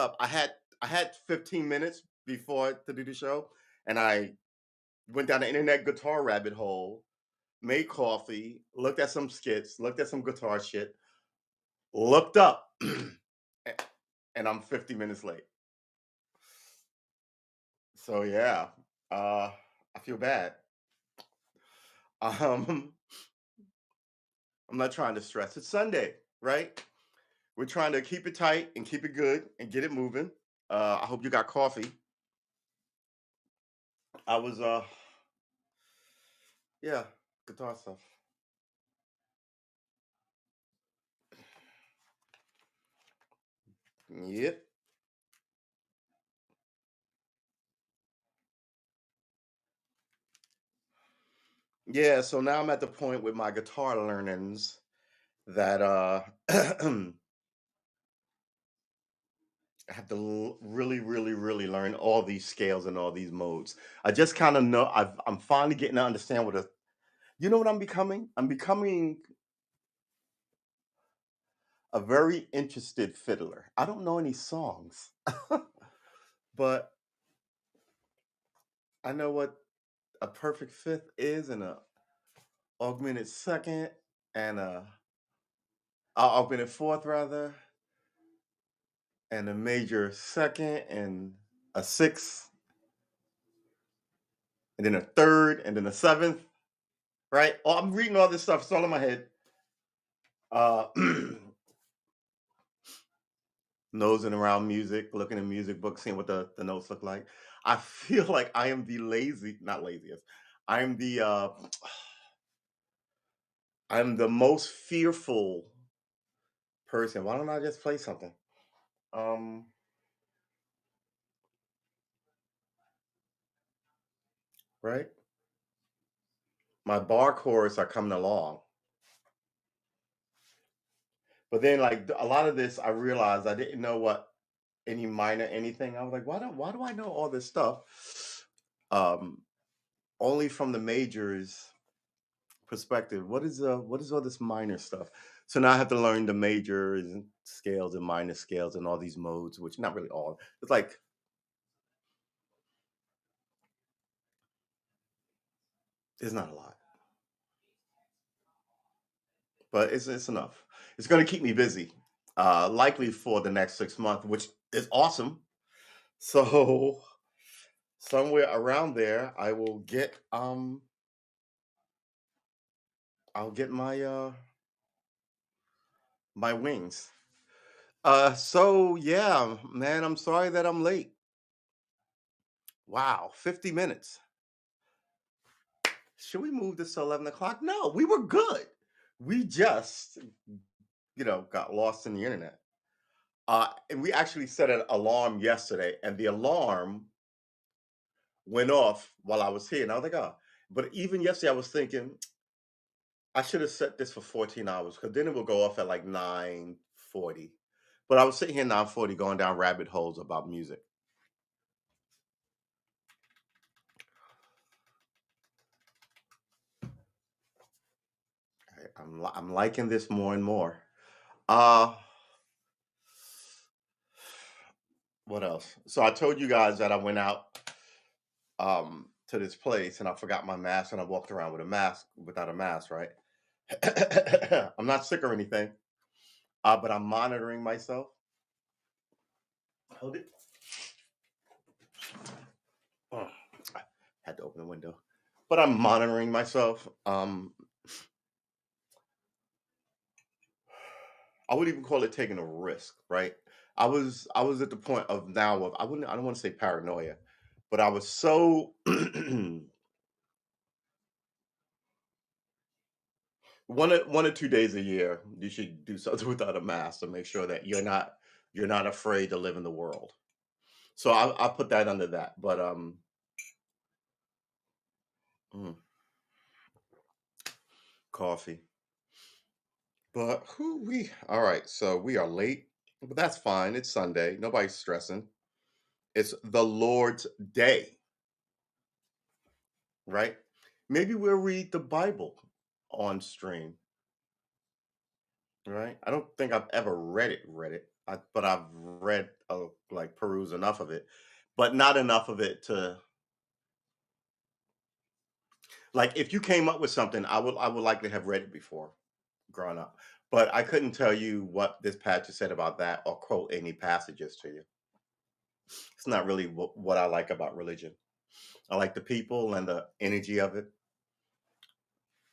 up. I had 15 minutes before to do the show, and I went down the internet guitar rabbit hole, made coffee, looked at some skits, looked at some guitar shit, looked up, and I'm 50 minutes late. So yeah, I feel bad. Um, I'm not trying to stress. It's Sunday, right? We're trying to keep it tight and keep it good and get it moving. I hope you got coffee. I was yeah, guitar stuff. Yep. Yeah, so now I'm at the point with my guitar learnings that I have to really, really, really learn all these scales and all these modes. I just kind of know I'm finally getting to understand what a you know what I'm becoming? I'm becoming a very interested fiddler. I don't know any songs, but I know what a perfect fifth is and a augmented second and a augmented fourth rather and a major second and a sixth and then a third and then a seventh, right? Oh, I'm reading all this stuff. It's all in my head. Uh, nosing around music, looking at music books, seeing what the notes look like. I feel like I am the not laziest. I am the I'm the most fearful person. Why don't I just play something? Um, right? My bar chords are coming along. But then like a lot of this I realized I didn't know what any minor anything. I was like, why do I know all this stuff? Um, only from the majors perspective. What is all this minor stuff? So now I have to learn the majors and scales and minor scales and all these modes, which not really all. It's like it's not a lot, but it's enough. It's going to keep me busy, likely for the next 6 months, which is awesome. So somewhere around there, I'll get my wings. So yeah, man, I'm sorry that I'm late. Wow, 50 minutes. Should we move this to 11 o'clock? No, we were good. We just, got lost in the internet. And we actually set an alarm yesterday, and the alarm went off while I was here. And I was like, oh, but even yesterday, I was thinking, I should have set this for 14 hours because then it will go off at like 9:40. But I was sitting here 9:40 going down rabbit holes about music. I'm liking this more and more. Uh, what else? So I told you guys that I went out to this place and I forgot my mask and I walked around with a mask without a mask, right? I'm not sick or anything, but I'm monitoring myself. Hold it. Oh, I had to open the window, but I'm monitoring myself. I would even call it taking a risk, right? I was at the point of now of I don't want to say paranoia, but I was so one or 2 days a year you should do something without a mask to make sure that you're not afraid to live in the world. So I put that under that. But mm, coffee. But who we all right, so we are late, but that's fine. It's Sunday. Nobody's stressing. It's the Lord's day, right? Maybe we'll read the Bible on stream, right? I don't think I've ever read it. but I've read like peruse enough of it, but not enough of it to like. If you came up with something, I would likely have read it before growing up, but I couldn't tell you what this passage said about that or quote any passages to you. It's not really what I like about religion. I like the people and the energy of it.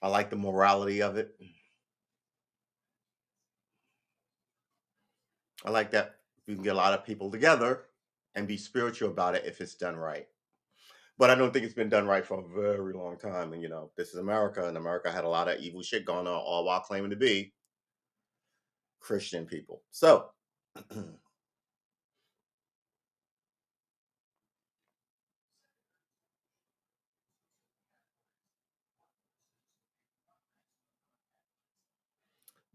I like the morality of it. I like that you can get a lot of people together and be spiritual about it if it's done right. But I don't think it's been done right for a very long time. And this is America, and America had a lot of evil shit going on, all while claiming to be Christian people. So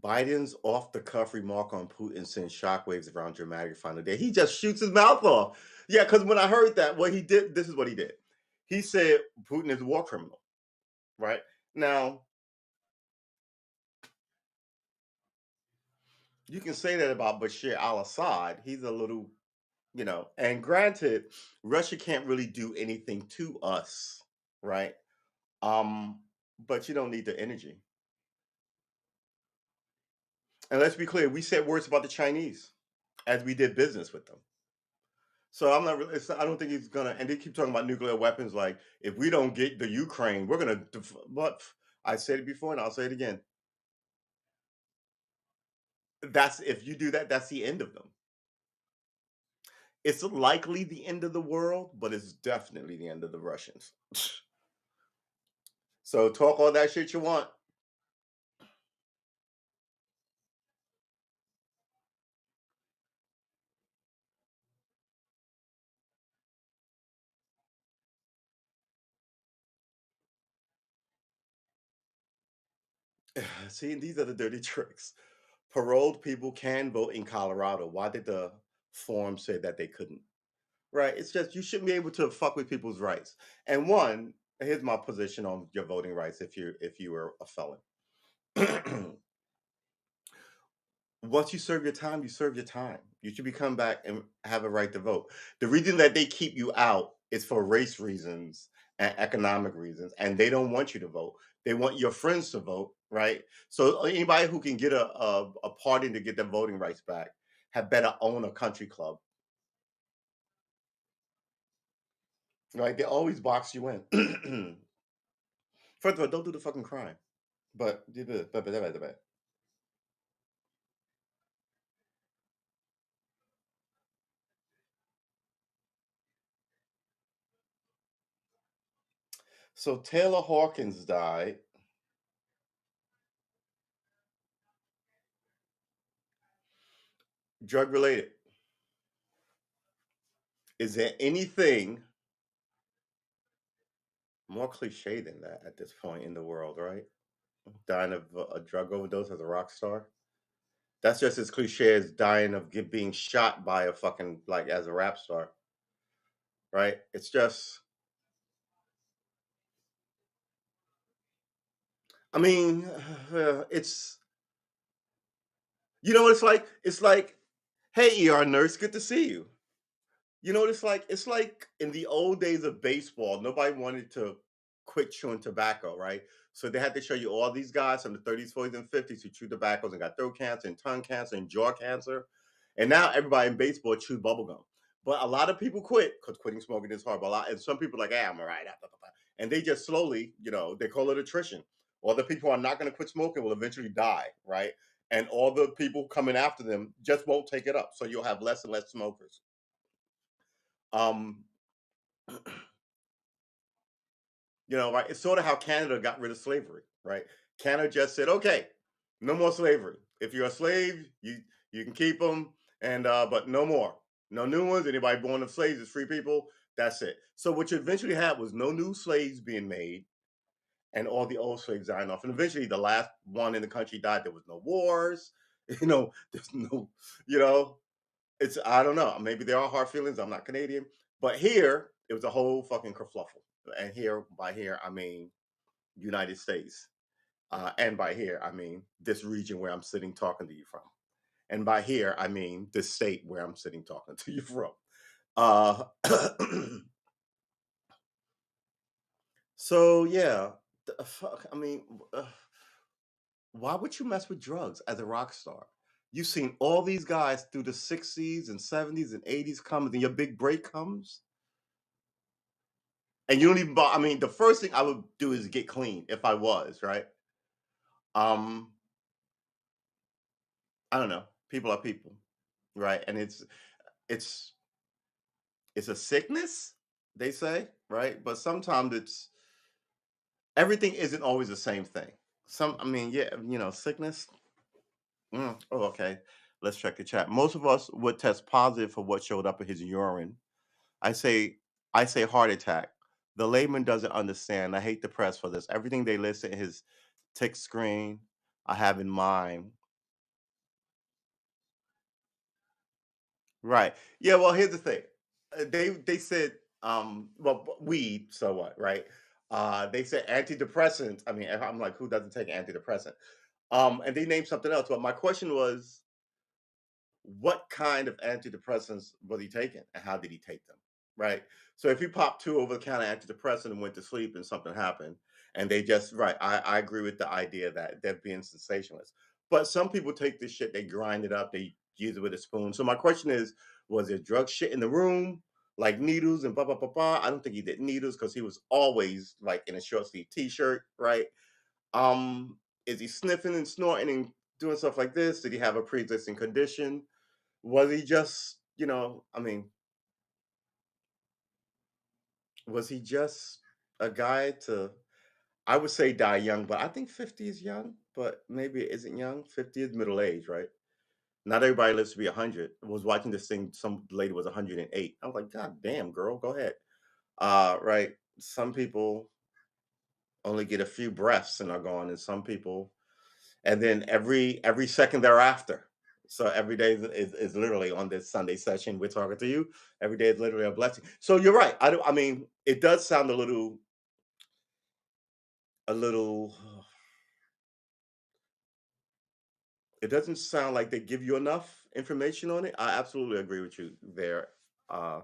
Biden's off the cuff remark on Putin sends shockwaves around dramatic final day. He just shoots his mouth off. Yeah, because when I heard that, what he did, this is what he did. He said Putin is a war criminal, right? Now, you can say that about Bashir al Assad. He's a little, and granted, Russia can't really do anything to us, right? Um, but you don't need the energy. And let's be clear, we said words about the Chinese as we did business with them. So I'm not really. I don't think he's gonna. And they keep talking about nuclear weapons. Like if we don't get the Ukraine, we're gonna. But I said it before, and I'll say it again. That's if you do that, that's the end of them. It's likely the end of the world, but it's definitely the end of the Russians. So talk all that shit you want. See, these are the dirty tricks. Paroled people can vote in Colorado. Why did the form say that they couldn't? Right? It's just you shouldn't be able to fuck with people's rights. And one, here's my position on your voting rights if you were a felon. Once you serve your time, you serve your time. You should be come back and have a right to vote. The reason that they keep you out is for race reasons and economic reasons, and they don't want you to vote. They want your friends to vote, right? So anybody who can get a party to get their voting rights back had better own a country club, right? They always box you in. First of all, don't do the fucking crime. But so Taylor Hawkins died. Drug related. Is there anything more cliche than that at this point in the world, right? Dying of a drug overdose as a rock star. That's just as cliche as dying of being shot by a fucking like as a rap star, right? It's just, I mean, it's you know what it's like. It's like, hey, ER nurse, good to see you. You know what it's like? It's like in the old days of baseball, nobody wanted to quit chewing tobacco, right? So they had to show you all these guys from the 30s, 40s, and 50s who chewed tobaccos and got throat cancer and tongue cancer and jaw cancer. And now everybody in baseball chews bubblegum. But a lot of people quit because quitting smoking is hard. But and some people are like, I'm all right. And they just slowly, they call it attrition. All the people who are not going to quit smoking will eventually die, right? And all the people coming after them just won't take it up. So you'll have less and less smokers. Um, right? It's sort of how Canada got rid of slavery, right? Canada just said, okay, no more slavery. If you're a slave, you can keep them, and but no more, no new ones. Anybody born of slaves is free people. That's it. So what you eventually had was no new slaves being made, and all the old slaves dying off. And eventually, the last one in the country died. There was no wars. There's no, you know, it's I don't know. Maybe there are hard feelings. I'm not Canadian, but here it was a whole fucking kerfluffle. And here, by here, I mean United States, and by here, I mean this region where I'm sitting talking to you from. And by here, I mean the state where I'm sitting talking to you from. Uh, so yeah, fuck. I mean, why would you mess with drugs as a rock star? You've seen all these guys through the 60s and 70s and 80s come, and then your big break comes, and you don't even. I mean, the first thing I would do is get clean if I was right. Um, I don't know. People are people, right? And it's it's a sickness, they say, right? But sometimes it's everything isn't always the same thing. I mean, yeah, sickness. Oh, okay. Let's check the chat. Most of us would test positive for what showed up in his urine. I say, I say heart attack. The layman doesn't understand. I hate the press for this. Everything they list in his tick screen, I have in mind. Right. Yeah. Well, here's the thing. They said well weed. So what? Right. They said antidepressants. I mean, I'm like, who doesn't take antidepressant? And they named something else. But my question was, what kind of antidepressants was he taking and how did he take them? Right. So if you pop two over the counter antidepressant and went to sleep and something happened, and they just right, I agree with the idea that they're being sensationalist. But some people take this shit, they grind it up, they use it with a spoon. So my question is, was there drug shit in the room? Like needles and blah blah blah blah. I don't think he did needles because he was always like in a short sleeve t-shirt, right? Is he sniffing and snorting and doing stuff like this? Did he have a pre-existing condition? Was he just, I mean, was he just a guy to, I would say die young, but I think 50 is young, but maybe it isn't young. 50 is middle age, right? Not everybody lives to be 100. I was watching this thing, some lady was 108. I was like, God damn, girl, go ahead. Right. Some people only get a few breaths and are gone, and some people, and then every second thereafter. So every day is literally on this Sunday session. We're talking to you. Every day is literally a blessing. So you're right. I mean, it does sound a little. It doesn't sound like they give you enough information on it. I absolutely agree with you there. Uh,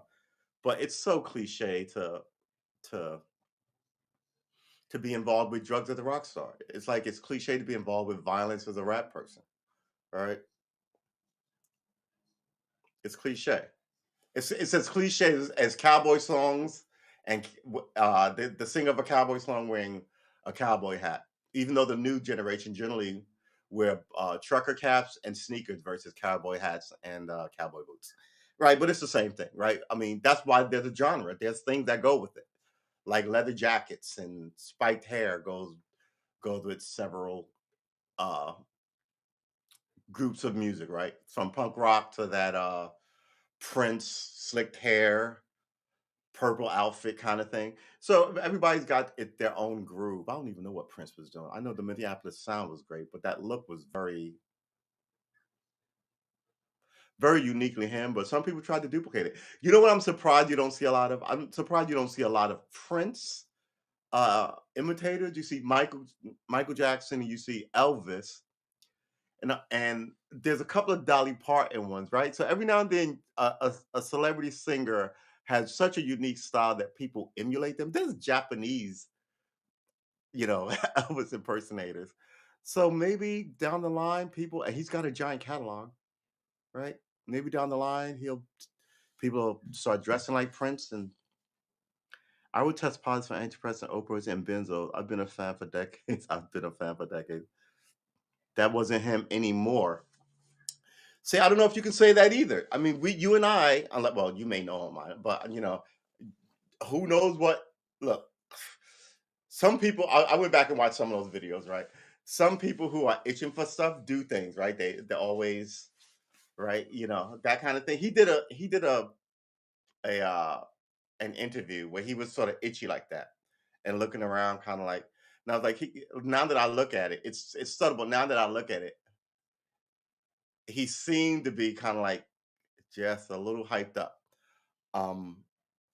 but it's so cliche to to be involved with drugs as a rock star. It's like it's cliche to be involved with violence as a rap person. Right? It's cliche. It's as cliche as cowboy songs and the singer of a cowboy song wearing a cowboy hat. Even though the new generation generally wear trucker caps and sneakers versus cowboy hats and cowboy boots, right? But it's the same thing, right? I mean, that's why there's a genre. There's things that go with it, like leather jackets and spiked hair goes with several uh, groups of music, right? From punk rock to that Prince slicked hair purple outfit kind of thing. So everybody's got their own groove. I don't even know what Prince was doing. I know the Minneapolis sound was great, but that look was very uniquely him. But some people tried to duplicate it. You know what? I'm surprised you don't see a lot of. I'm surprised you don't see a lot of Prince imitators. You see Michael Jackson, and you see Elvis, and there's a couple of Dolly Parton ones, right? So every now and then, a celebrity singer has such a unique style that people emulate them. There's Japanese Elvis impersonators. So maybe down the line, people, and he's got a giant catalog, right? Maybe down the line, people will start dressing like Prince. And I would test positive for antidepressant, opioids, and benzo. I've been a fan for decades. I've been a fan for decades. That wasn't him anymore. See, I don't know if you can say that either. I mean, you and I, well, you may know him, but who knows what? Look, some people. I went back and watched some of those videos. Right, some people who are itching for stuff do things. Right, they're always right. That kind of thing. A an interview where he was sort of itchy like that and looking around, kind of like. And I was like, now that I look at it, it's subtle. But now that I look at it, he seemed to be kind of like just a little hyped up, um,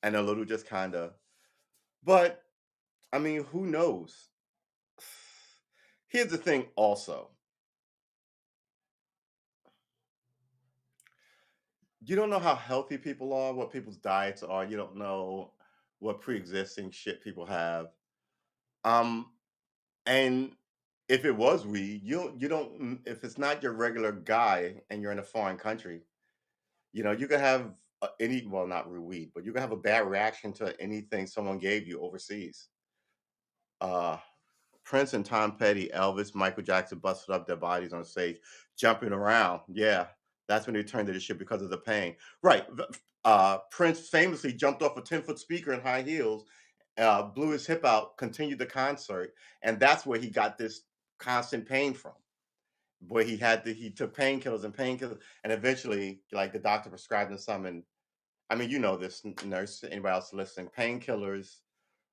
and a little just kind of. But I mean, who knows? Here's the thing also. You don't know how healthy people are, what people's diets are. You don't know what pre-existing shit people have. Um, and if it was weed, you don't if it's not your regular guy and you're in a foreign country, you could have any well not weed, but you could have a bad reaction to anything someone gave you overseas. Uh, Prince and Tom Petty, Elvis, Michael Jackson busted up their bodies on stage, jumping around. Yeah, that's when they turned to this shit because of the pain. Right. Prince famously jumped off a 10-foot speaker in high heels, blew his hip out, continued the concert, and that's where he got this constant pain from. Where he took painkillers, and eventually, like the doctor prescribed him some. And I mean, this nurse, anybody else listening, painkillers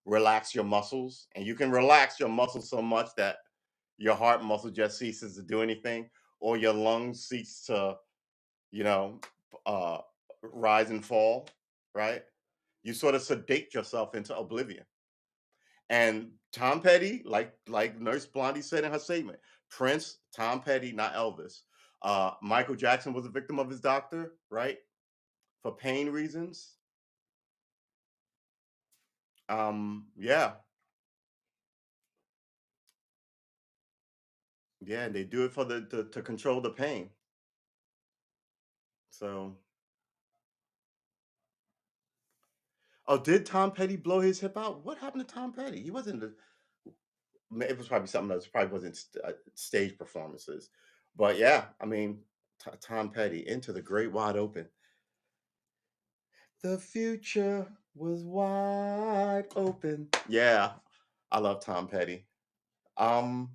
relax your muscles, and you can relax your muscles so much that your heart muscle just ceases to do anything, or your lungs cease to, you know, uh, rise and fall, right? You sort of sedate yourself into oblivion. And Tom Petty, like Nurse Blondie said in her statement, Prince, Tom Petty, not Elvis. Michael Jackson was a victim of his doctor, right? For pain reasons. Yeah, yeah, and they do it for to control the pain. So, oh, did Tom Petty blow his hip out? What happened to Tom Petty? He wasn't. It was probably something else. Probably wasn't stage performances, but yeah, I mean, Tom Petty into the great wide open. The future was wide open. Yeah, I love Tom Petty. Um,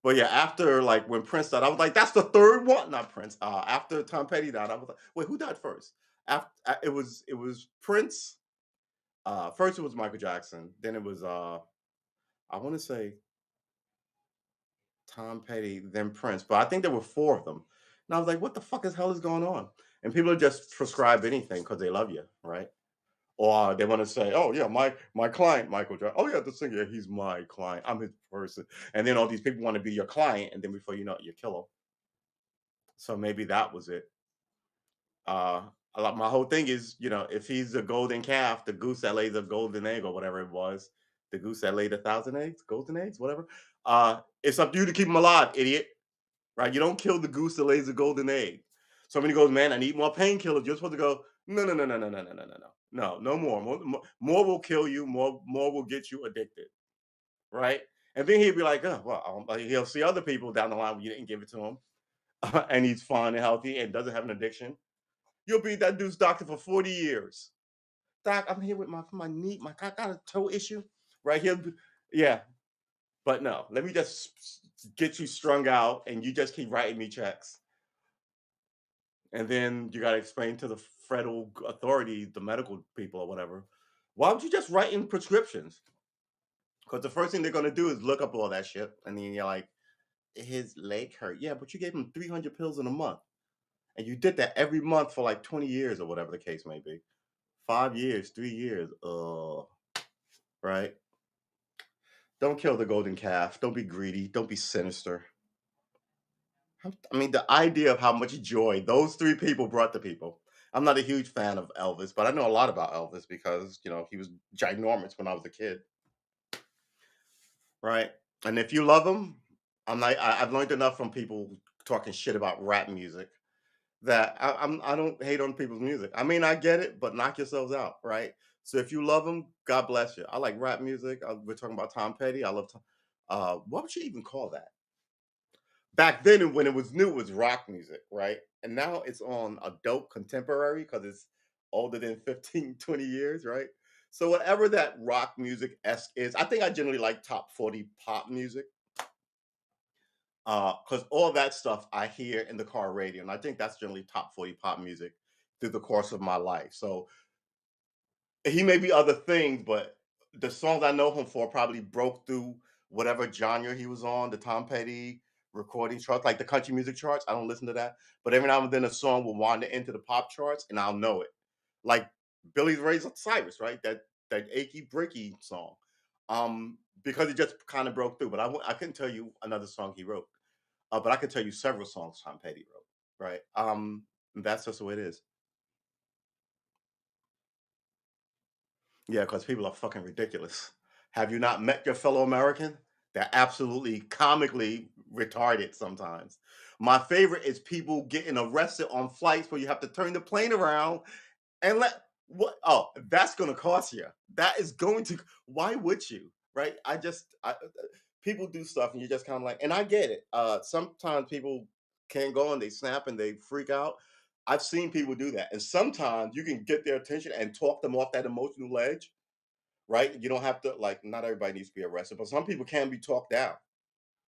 but yeah, after like when Prince died, I was like, that's the third one. Not Prince. After Tom Petty died, I was like, wait, who died first? After it was Prince. First it was Michael Jackson. Then it was I want to say Tom Petty, then Prince. But I think there were four of them. And I was like, what the fuck is hell is going on? And people are just prescribe anything because they love you, right? Or they want to say, "Oh yeah, my client, Michael Jackson. Oh yeah, the singer. Yeah, he's my client. I'm his person." And then all these people want to be your client, and then before you know it, you kill them. So maybe that was it. Uh, my whole thing is, if he's the golden calf, the goose that lays a golden egg or whatever it was, the goose that laid 1,000 eggs, golden eggs, whatever. It's up to you to keep him alive, idiot. Right? You don't kill the goose that lays the golden egg. Somebody goes, man, I need more painkillers. You're supposed to go, no, no, no, no, no, no, no, no, no, no, no more. More will kill you. More will get you addicted. Right? And then he'll be like, oh, well, he'll see other people down the line when you didn't give it to him, and he's fine and healthy and doesn't have an addiction. You'll be that dude's doctor for 40 years. Doc, I'm here with my knee, I got a toe issue. Right here. Yeah. But no, let me just get you strung out and you just keep writing me checks. And then you got to explain to the federal authority, the medical people or whatever, why would you just write in prescriptions? Because the first thing they're going to do is look up all that shit. And then you're like, his leg hurt. Yeah, but you gave him 300 pills in a month. And you did that every month for like 20 years or whatever the case may be. 5 years, 3 years. Right? Don't kill the golden calf. Don't be greedy. Don't be sinister. I mean, the idea of how much joy those three people brought to people. I'm not a huge fan of Elvis, but I know a lot about Elvis because, he was ginormous when I was a kid, right? And if you love him, I've learned enough from people talking shit about rap music that I don't hate on people's music. I mean, I get it, but knock yourselves out, right? So if you love him, God bless you. I like rap music. We're talking about Tom Petty. I love. What would you even call that? Back then when it was new, it was rock music, right? And now it's on adult contemporary because it's older than 15, 20 years, right? So whatever that rock music esque is, I think I generally like top 40 pop music. Because all that stuff I hear in the car radio, and I think that's generally top 40 pop music through the course of my life. So he may be other things, but the songs I know him for probably broke through whatever genre he was on, the Tom Petty recording charts, like the country music charts. I don't listen to that. But every now and then a song will wander into the pop charts and I'll know it. Like Billy Ray Cyrus, right? That achy breaky song. Because it just kind of broke through. But I couldn't tell you another song he wrote. But I could tell you several songs Tom Petty wrote, right? That's just the way it is. Yeah, because people are fucking ridiculous. Have you not met your fellow American? They're absolutely comically retarded sometimes. My favorite is people getting arrested on flights where you have to turn the plane around and let what oh, that's gonna cost you. That is going to why would you? Right? People do stuff and you're just kind of like, and I get it. Sometimes people can't go and they snap and they freak out. I've seen people do that. And sometimes you can get their attention and talk them off that emotional ledge, right? You don't have to like not everybody needs to be arrested, but some people can be talked down,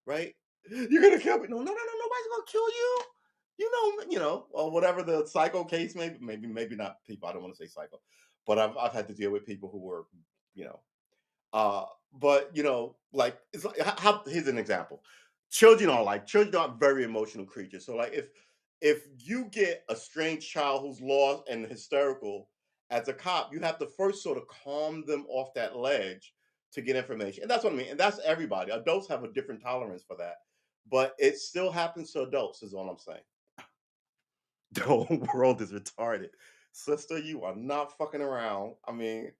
right? You're gonna kill me. No, no, no, no, nobody's gonna kill you. Or whatever the psycho case may be. Maybe not people. I don't want to say psycho, but I've had to deal with people who were, you know, uh, but like it's like here's an example. Children are very emotional creatures. So like if you get a strange child who's lost and hysterical as a cop, you have to first sort of calm them off that ledge to get information. And that's what I mean. And that's everybody. Adults have a different tolerance for that. But it still happens to adults, is all I'm saying. The whole world is retarded. Sister, you are not fucking around. I mean,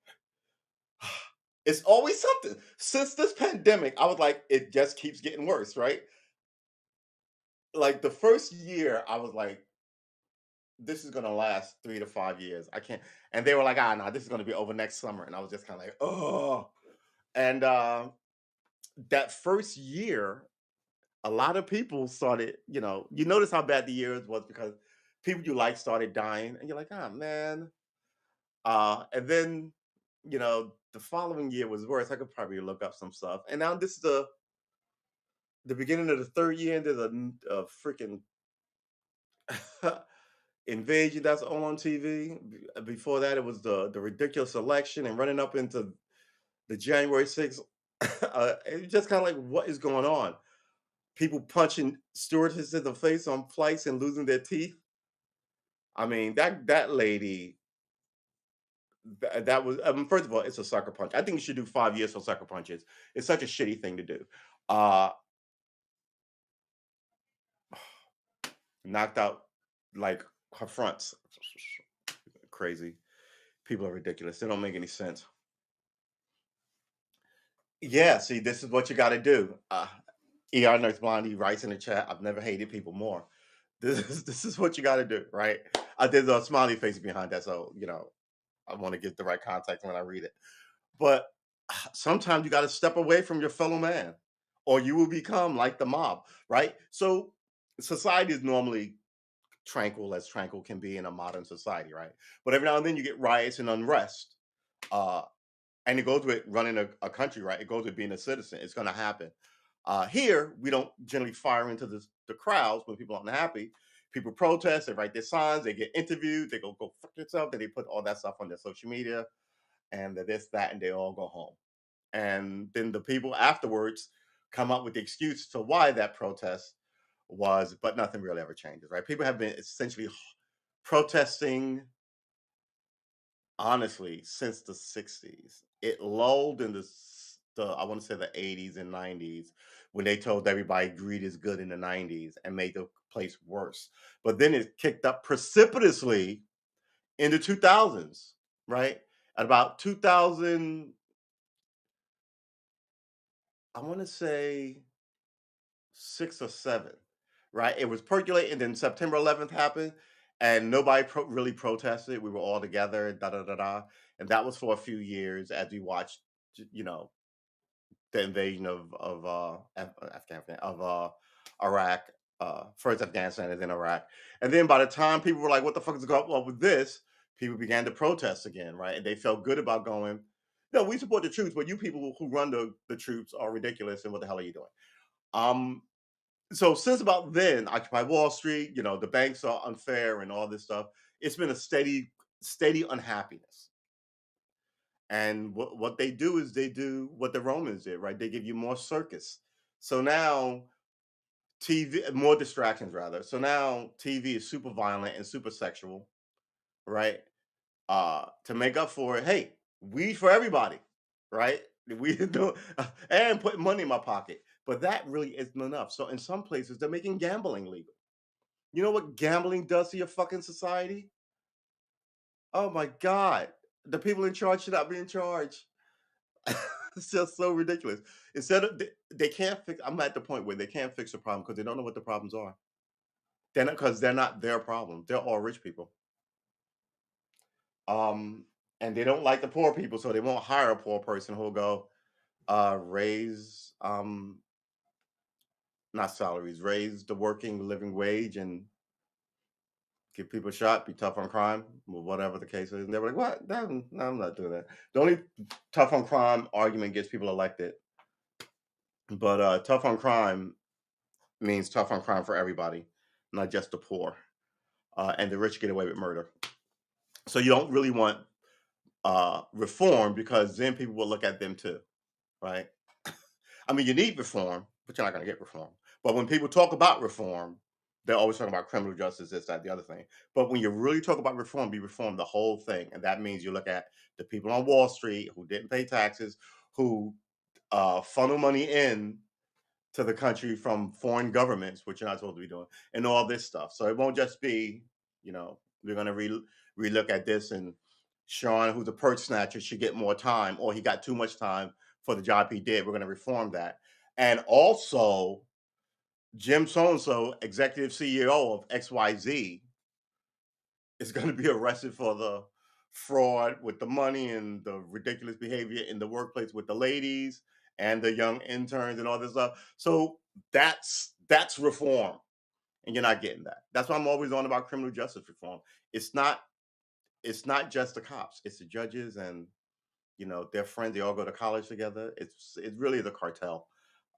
it's always something. Since this pandemic, I was like, it just keeps getting worse, right? Like the first year, I was like, this is gonna last 3 to 5 years. I can't. And they were like, ah, no, this is gonna be over next summer. And I was just kind of like, oh. And that first year, a lot of people started, you notice how bad the year was because people you like started dying, and you're like, ah, man. And then, the following year was worse. I could probably look up some stuff. And now this is the beginning of the third year, and there's a freaking invasion that's on TV. Before that, it was the ridiculous election and running up into the January 6th. It's just kind of like, what is going on? People punching stewardesses in the face on flights and losing their teeth. I mean, that lady, that was first of all, it's a sucker punch. I think you should do 5 years for sucker punches. It's such a shitty thing to do. Uh, knocked out like her fronts. Crazy. People are ridiculous. They don't make any sense. Yeah, see, this is what you got to do. ER Nurse Blondie writes in the chat, I've never hated people more. This is what you got to do, right? There's a smiley face behind that, so I want to get the right context when I read it. But sometimes you got to step away from your fellow man, or you will become like the mob, right? So society is normally tranquil can be in a modern society, right? But every now and then you get riots and unrest. Uh, and it goes with running a country, right? It goes with being a citizen. It's going to happen. Here, we don't generally fire into the crowds when people aren't happy. People protest, they write their signs, they get interviewed, they go fuck yourself, then they put all that stuff on their social media, and this, that, and they all go home. And then the people afterwards come up with the excuse to why that protest was, but nothing really ever changes, right? People have been essentially protesting honestly since the 60s. It lulled in the I want to say the 80s and 90s when they told everybody greed is good in the 90s and made the place worse. But then it kicked up precipitously in the 2000s, right? At about 2000, I want to say 6 or 7, right? It was percolating. Then September 11th happened, and nobody really protested. We were all together, da da da da, and that was for a few years as we watched, you know, the invasion of Afghanistan of Iraq. First Afghanistan and then Iraq, and then by the time people were like, "What the fuck is going on with this?" People began to protest again, right? And they felt good about going. No, we support the troops, but you people who run the troops are ridiculous, and what the hell are you doing? Um, so since about then, Occupy Wall Street, the banks are unfair and all this stuff. It's been a steady unhappiness. And what they do is they do what the Romans did, right? They give you more circus. So now TV, more distractions rather. So now TV is super violent and super sexual, right? To make up for it, hey, weed for everybody, right? We do, and put money in my pocket. But that really isn't enough. So in some places, they're making gambling legal. You know what gambling does to your fucking society? Oh my god. The people in charge should not be in charge. It's just so ridiculous. Instead of they can't fix I'm at the point where they can't fix the problem because they don't know what the problems are. They're not because they're not their problem. They're all rich people. Um, and they don't like the poor people, so they won't hire a poor person who'll go, raise not salaries, raise the working living wage and give people a shot, be tough on crime, whatever the case is. And they're like, what? No, I'm not doing that. The only tough on crime argument gets people elected, but tough on crime means tough on crime for everybody, not just the poor. And the rich get away with murder. So you don't really want reform because then people will look at them too, right? I mean, you need reform, but you're not going to get reform. But when people talk about reform, they're always talking about criminal justice, this, that, the other thing. But when you really talk about reform, you reform the whole thing. And that means you look at the people on Wall Street who didn't pay taxes, who funnel money in to the country from foreign governments, which you're not supposed to be doing, and all this stuff. So it won't just be, we're going to relook at this and Sean, who's a purse snatcher, should get more time, or he got too much time for the job he did. We're going to reform that. And also, Jim so and so, executive CEO of XYZ, is going to be arrested for the fraud with the money and the ridiculous behavior in the workplace with the ladies and the young interns and all this stuff. So that's reform, and you're not getting that. That's why I'm always on about criminal justice reform. It's not just the cops; it's the judges and their friends. They all go to college together. It's really the cartel.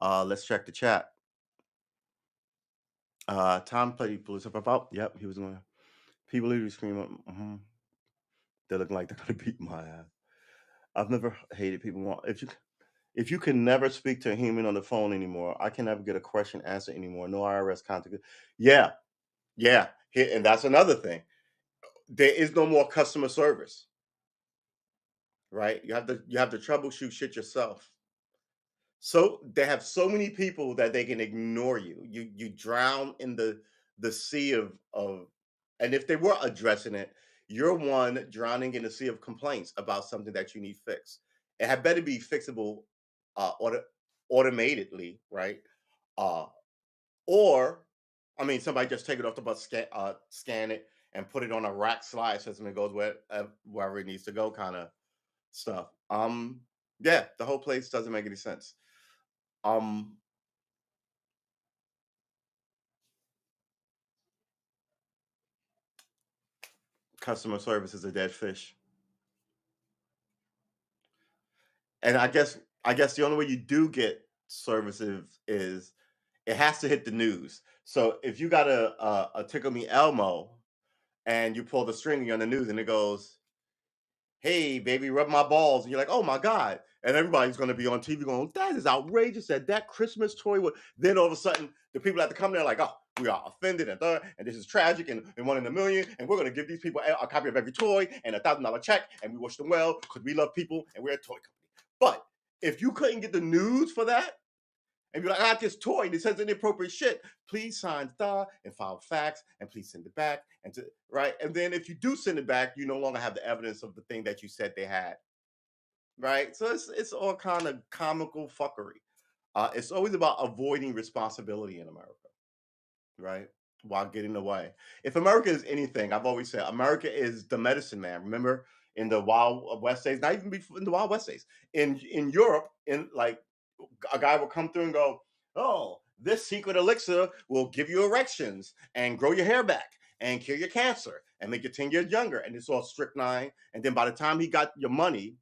Let's check the chat. Tom played police about. Yep, he was going. People literally scream. They look like they're gonna beat my ass. I've never hated people more. If you can never speak to a human on the phone anymore, I can never get a question answered anymore. No IRS contact. Yeah, yeah. And that's another thing. There is no more customer service, right? You have to troubleshoot shit yourself. So they have so many people that they can ignore you. You drown in the sea of and if they were addressing it, you're one drowning in a sea of complaints about something that you need fixed. It had better be fixable automatedly, right? Uh or somebody just take it off the bus, scan it and put it on a rack slide system and it goes wherever it needs to go kind of stuff. Yeah, the whole place doesn't make any sense. Um Customer service is a dead fish. And I guess the only way you do get services is it has to hit the news. So if you got a Tickle Me Elmo and you pull the string on the news and it goes, "Hey, baby, rub my balls," and you're like, "Oh my god!" And everybody's going to be on TV going, "That is outrageous! That Christmas toy would." Then all of a sudden, the people at the company are like, "Oh, we are offended and this is tragic and one in a million, and we're going to give these people a copy of every toy and $1,000 check, and we wish them well because we love people and we're a toy company." But if you couldn't get the news for that, and be like, "I got this toy and it says inappropriate shit. Please sign and file fax and please send it back." Right. And then if you do send it back, you no longer have the evidence of the thing that you said they had. Right. So it's all kind of comical fuckery. It's always about avoiding responsibility in America, right? While getting away. If America is anything, I've always said America is the medicine man. Remember in the Wild West days, not even before in the Wild West days, in Europe, in like a guy will come through and go, "Oh, this secret elixir will give you erections and grow your hair back and cure your cancer and make you 10 years younger." And it's all strychnine. And then by the time he got your money,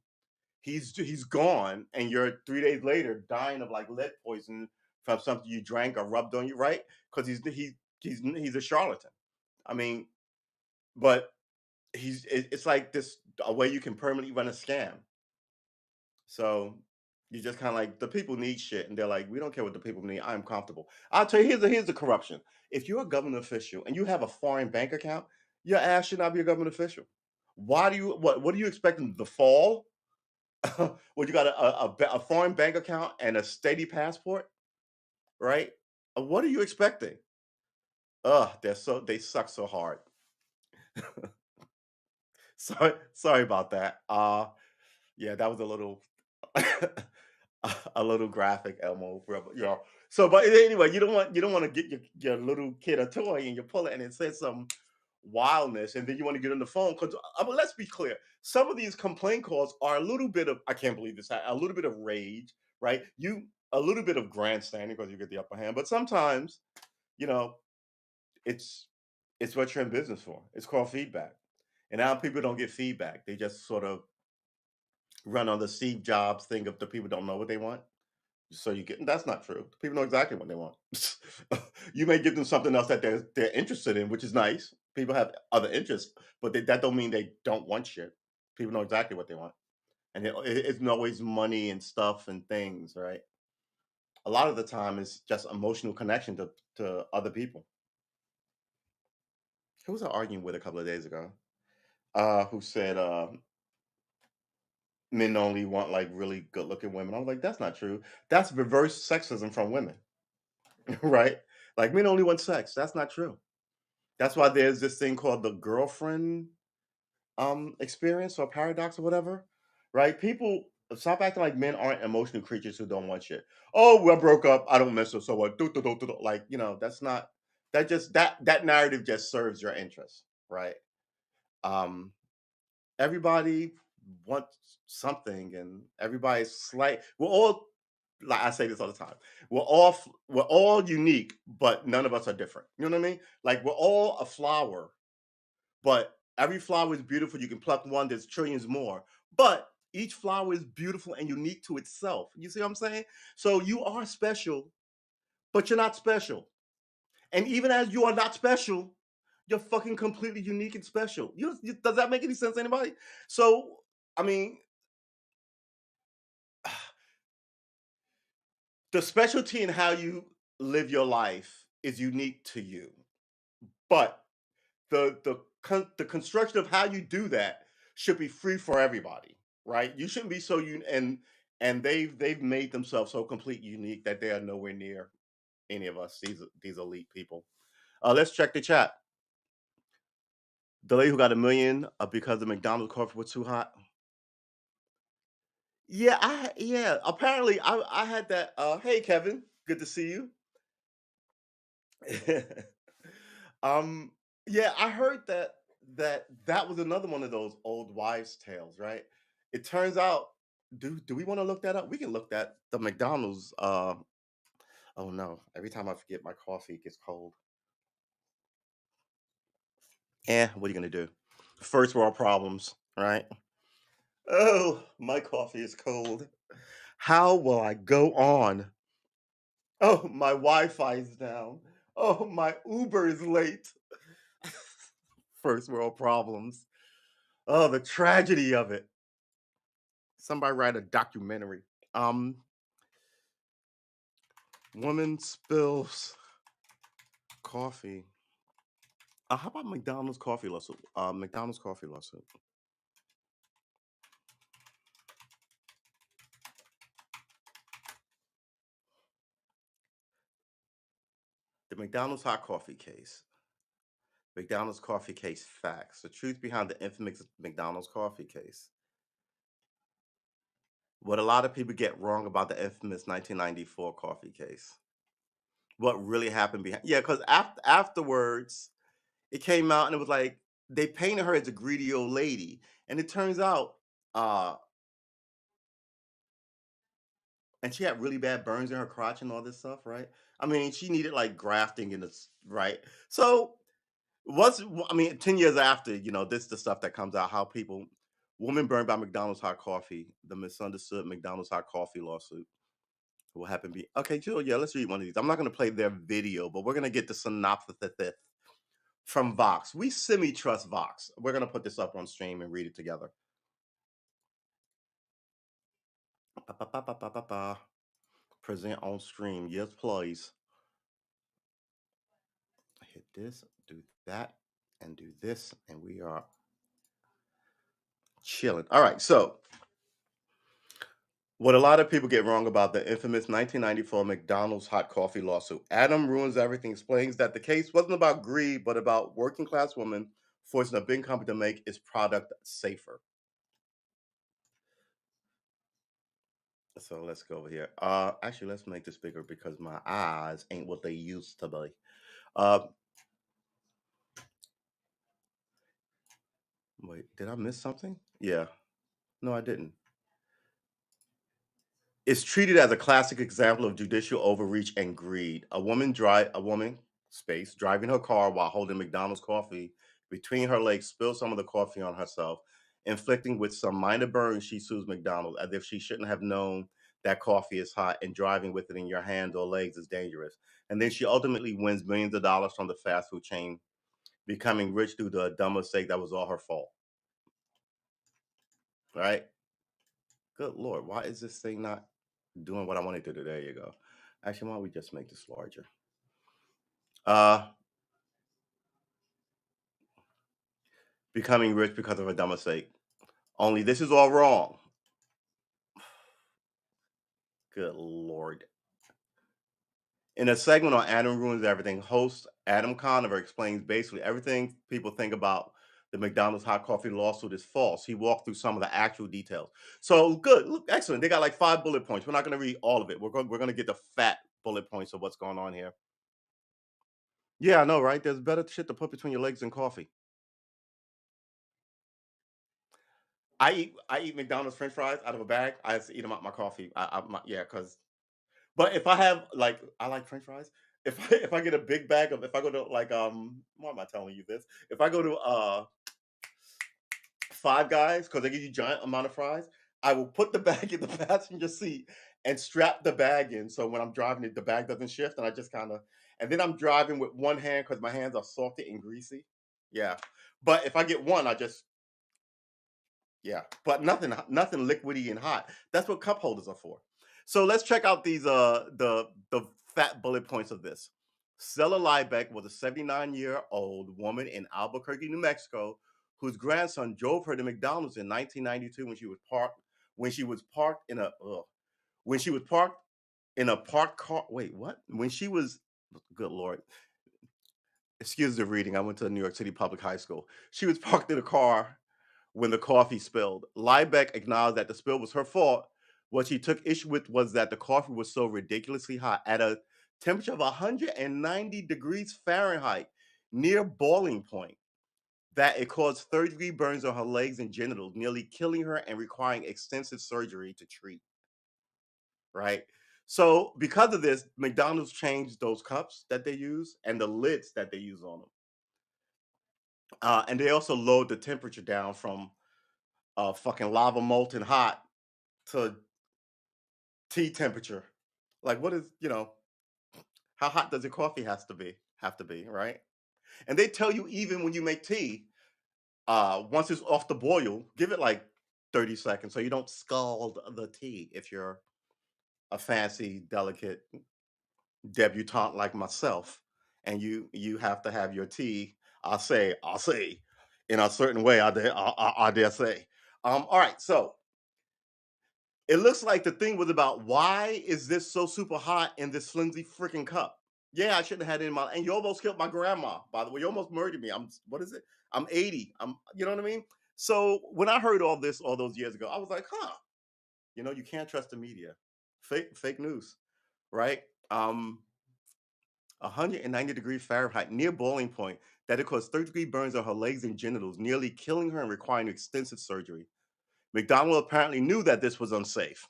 he's gone, and you're 3 days later dying of like lead poison from something you drank or rubbed on you, right? Because he's a charlatan. I mean, but it's like this a way you can permanently run a scam. So you just kind of like the people need shit, and they're like, we don't care what the people need. I'm comfortable. I'll tell you, here's the corruption. If you're a government official and you have a foreign bank account, your ass should not be a government official. Why do you what do you expect them to fall? Well, you got a foreign bank account and a steady passport, right? What are you expecting? Ugh, they suck so hard. Sorry about that. Yeah, that was a little a little graphic, Elmo. You know. So, but anyway, you don't want to get your little kid a toy and you pull it and it says some wildness, and then you want to get on the phone because let's be clear. Some of these complaint calls are a little bit of I can't believe this, a little bit of rage, right? You a little bit of grandstanding because you get the upper hand, but sometimes you know it's it's what you're in business for. It's called feedback. And now people don't get feedback. They just sort of run on the Steve Jobs thing of the people don't know what they want. So you get that's not true. People know exactly what they want. You may give them something else that they're interested in, which is nice. People have other interests, but that don't mean they don't want shit. People know exactly what they want, and it's not always money and stuff and things, right? A lot of the time, it's just emotional connection to other people. Who was I arguing with a couple of days ago? Who said men only want like really good looking women. I was like, that's not true. That's reverse sexism from women, right? Like men only want sex. That's not true. That's why there's this thing called the girlfriend experience or paradox or whatever. Right? People stop acting like men aren't emotional creatures who don't want shit. Oh, we broke up. I don't miss her. So what? Like, that's not that narrative just serves your interest, right? Um, everybody wants something and everybody's slight we're all like I say this all the time. We're all unique, but none of us are different. You know what I mean? Like we're all a flower, but every flower is beautiful. You can pluck one, there's trillions more. But each flower is beautiful and unique to itself. You see what I'm saying? So you are special, but you're not special. And even as you are not special, you're fucking completely unique and special. Does that make any sense to anybody? So, I mean, the specialty in how you live your life is unique to you, but the construction of how you do that should be free for everybody, right? You shouldn't be so and they've made themselves so completely unique that they are nowhere near any of us. These elite people. Let's check the chat. The lady who got 1 million because the McDonald's coffee was too hot. Yeah. Apparently, I had that. Hey, Kevin, good to see you. um, yeah, I heard that was another one of those old wives' tales, right? It turns out, do we want to look that up? We can look that the McDonald's. Oh no! Every time I forget, my coffee gets cold. What are you gonna do? First world problems, right? Oh, my coffee is cold. How will I go on? Oh, my Wi-Fi is down. Oh, my Uber is late. First world problems. Oh, the tragedy of it. Somebody write a documentary. Um, Woman spills coffee. How about McDonald's coffee lawsuit? McDonald's coffee lawsuit. The McDonald's hot coffee case. McDonald's coffee case facts. The truth behind the infamous McDonald's coffee case. What a lot of people get wrong about the infamous 1994 coffee case. What really happened behind? Yeah, because afterwards, it came out and it was like they painted her as a greedy old lady, and it turns out, uh, and she had really bad burns in her crotch and all this stuff, right? I mean, she needed like grafting in this, right? So I mean, 10 years after, this is the stuff that comes out. How people, woman burned by McDonald's hot coffee, the misunderstood McDonald's hot coffee lawsuit. What happened? Okay, Jill. Yeah, let's read one of these. I'm not going to play their video, but we're going to get the synopsis from Vox. We semi trust Vox. We're going to put this up on stream and read it together. Ba-ba-ba-ba-ba-ba. Present on stream. Yes, please. Hit this, do that, and do this, and we are chilling. All right, so What a lot of people get wrong about the infamous 1994 McDonald's hot coffee lawsuit. Adam Ruins Everything explains that the case wasn't about greed, but about working class women forcing a big company to make its product safer. So let's go over here. Actually, let's make this bigger because my eyes ain't what they used to be. Uh, Wait, did I miss something? Yeah, no, I didn't. It's treated as a classic example of judicial overreach and greed. A woman space driving her car while holding McDonald's coffee between her legs spilled some of the coffee on herself, inflicting with some minor burns. She sues McDonald's as if she shouldn't have known that coffee is hot and driving with it in your hands or legs is dangerous. And then she ultimately wins millions of dollars from the fast food chain, becoming rich due to a dumb mistake that was all her fault. Right? Good lord, why is this thing not doing what I wanted to do? There you go. Actually, why don't we just make this larger? Uh, Becoming rich because of a dumb mistake. Only this is all wrong. Good lord. In a segment on Adam Ruins Everything, host Adam Conover explains basically everything people think about the McDonald's hot coffee lawsuit is false. He walked through some of the actual details. So good, look, excellent. They got like 5 bullet points. We're not going to read all of it. We're going to get the fat bullet points of what's going on here. Yeah, I know, right? There's better shit to put between your legs than coffee. I eat McDonald's French fries out of a bag. I have to eat them out my coffee. Yeah, because but if I have like I like French fries. If I get a big bag of if I go to like why am I telling you this? If I go to Five Guys because they give you giant amount of fries, I will put the bag in the passenger seat and strap the bag in so when I'm driving it, the bag doesn't shift and I just kind of and then I'm driving with one hand because my hands are salty and greasy. Yeah, but if I get one, I just yeah, but nothing liquidy and hot. That's what cup holders are for. So let's check out these the fat bullet points of this. Stella Liebeck was a 79-year-old woman in Albuquerque, New Mexico, whose grandson drove her to McDonald's in 1992 when she was parked in a when she was parked in a parked car. Wait, what? When she was good lord. Excuse the reading. I went to New York City Public High School. She was parked in a car when the coffee spilled. Liebeck acknowledged that the spill was her fault. What she took issue with was that the coffee was so ridiculously hot at a temperature of 190 degrees Fahrenheit, near boiling point, that it caused third-degree burns on her legs and genitals, nearly killing her and requiring extensive surgery to treat. Right. So, because of this, McDonald's changed those cups that they use and the lids that they use on them. And they also lowered the temperature down from fucking lava molten hot to tea temperature. Like, what is how hot does your coffee have to be, right? And they tell you even when you make tea, once it's off the boil, give it like 30 seconds so you don't scald the tea if you're a fancy, delicate debutante like myself, and you have to have your tea. I'll say, in a certain way. I dare say. All right, so it looks like the thing was about why is this so super hot in this flimsy freaking cup? Yeah, I shouldn't have had it in my. And you almost killed my grandma. By the way, you almost murdered me. What is it? I'm 80. You know what I mean. So when I heard all this all those years ago, I was like, huh. You can't trust the media. Fake news, right? 190 degrees Fahrenheit, near boiling point, that it caused third-degree burns on her legs and genitals, nearly killing her and requiring extensive surgery. McDonald apparently knew that this was unsafe.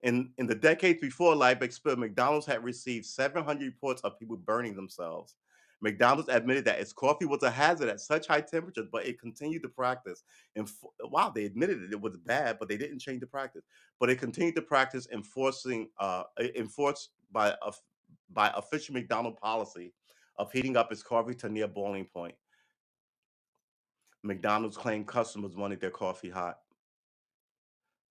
In the decades before Liebeck spill, McDonald's had received 700 reports of people burning themselves. McDonald's admitted that its coffee was a hazard at such high temperatures, but it continued to practice. And wow, they admitted it was bad, but they didn't change the practice. But it continued to practice enforced by official McDonald policy of heating up its coffee to near boiling point. McDonald's claimed customers wanted their coffee hot.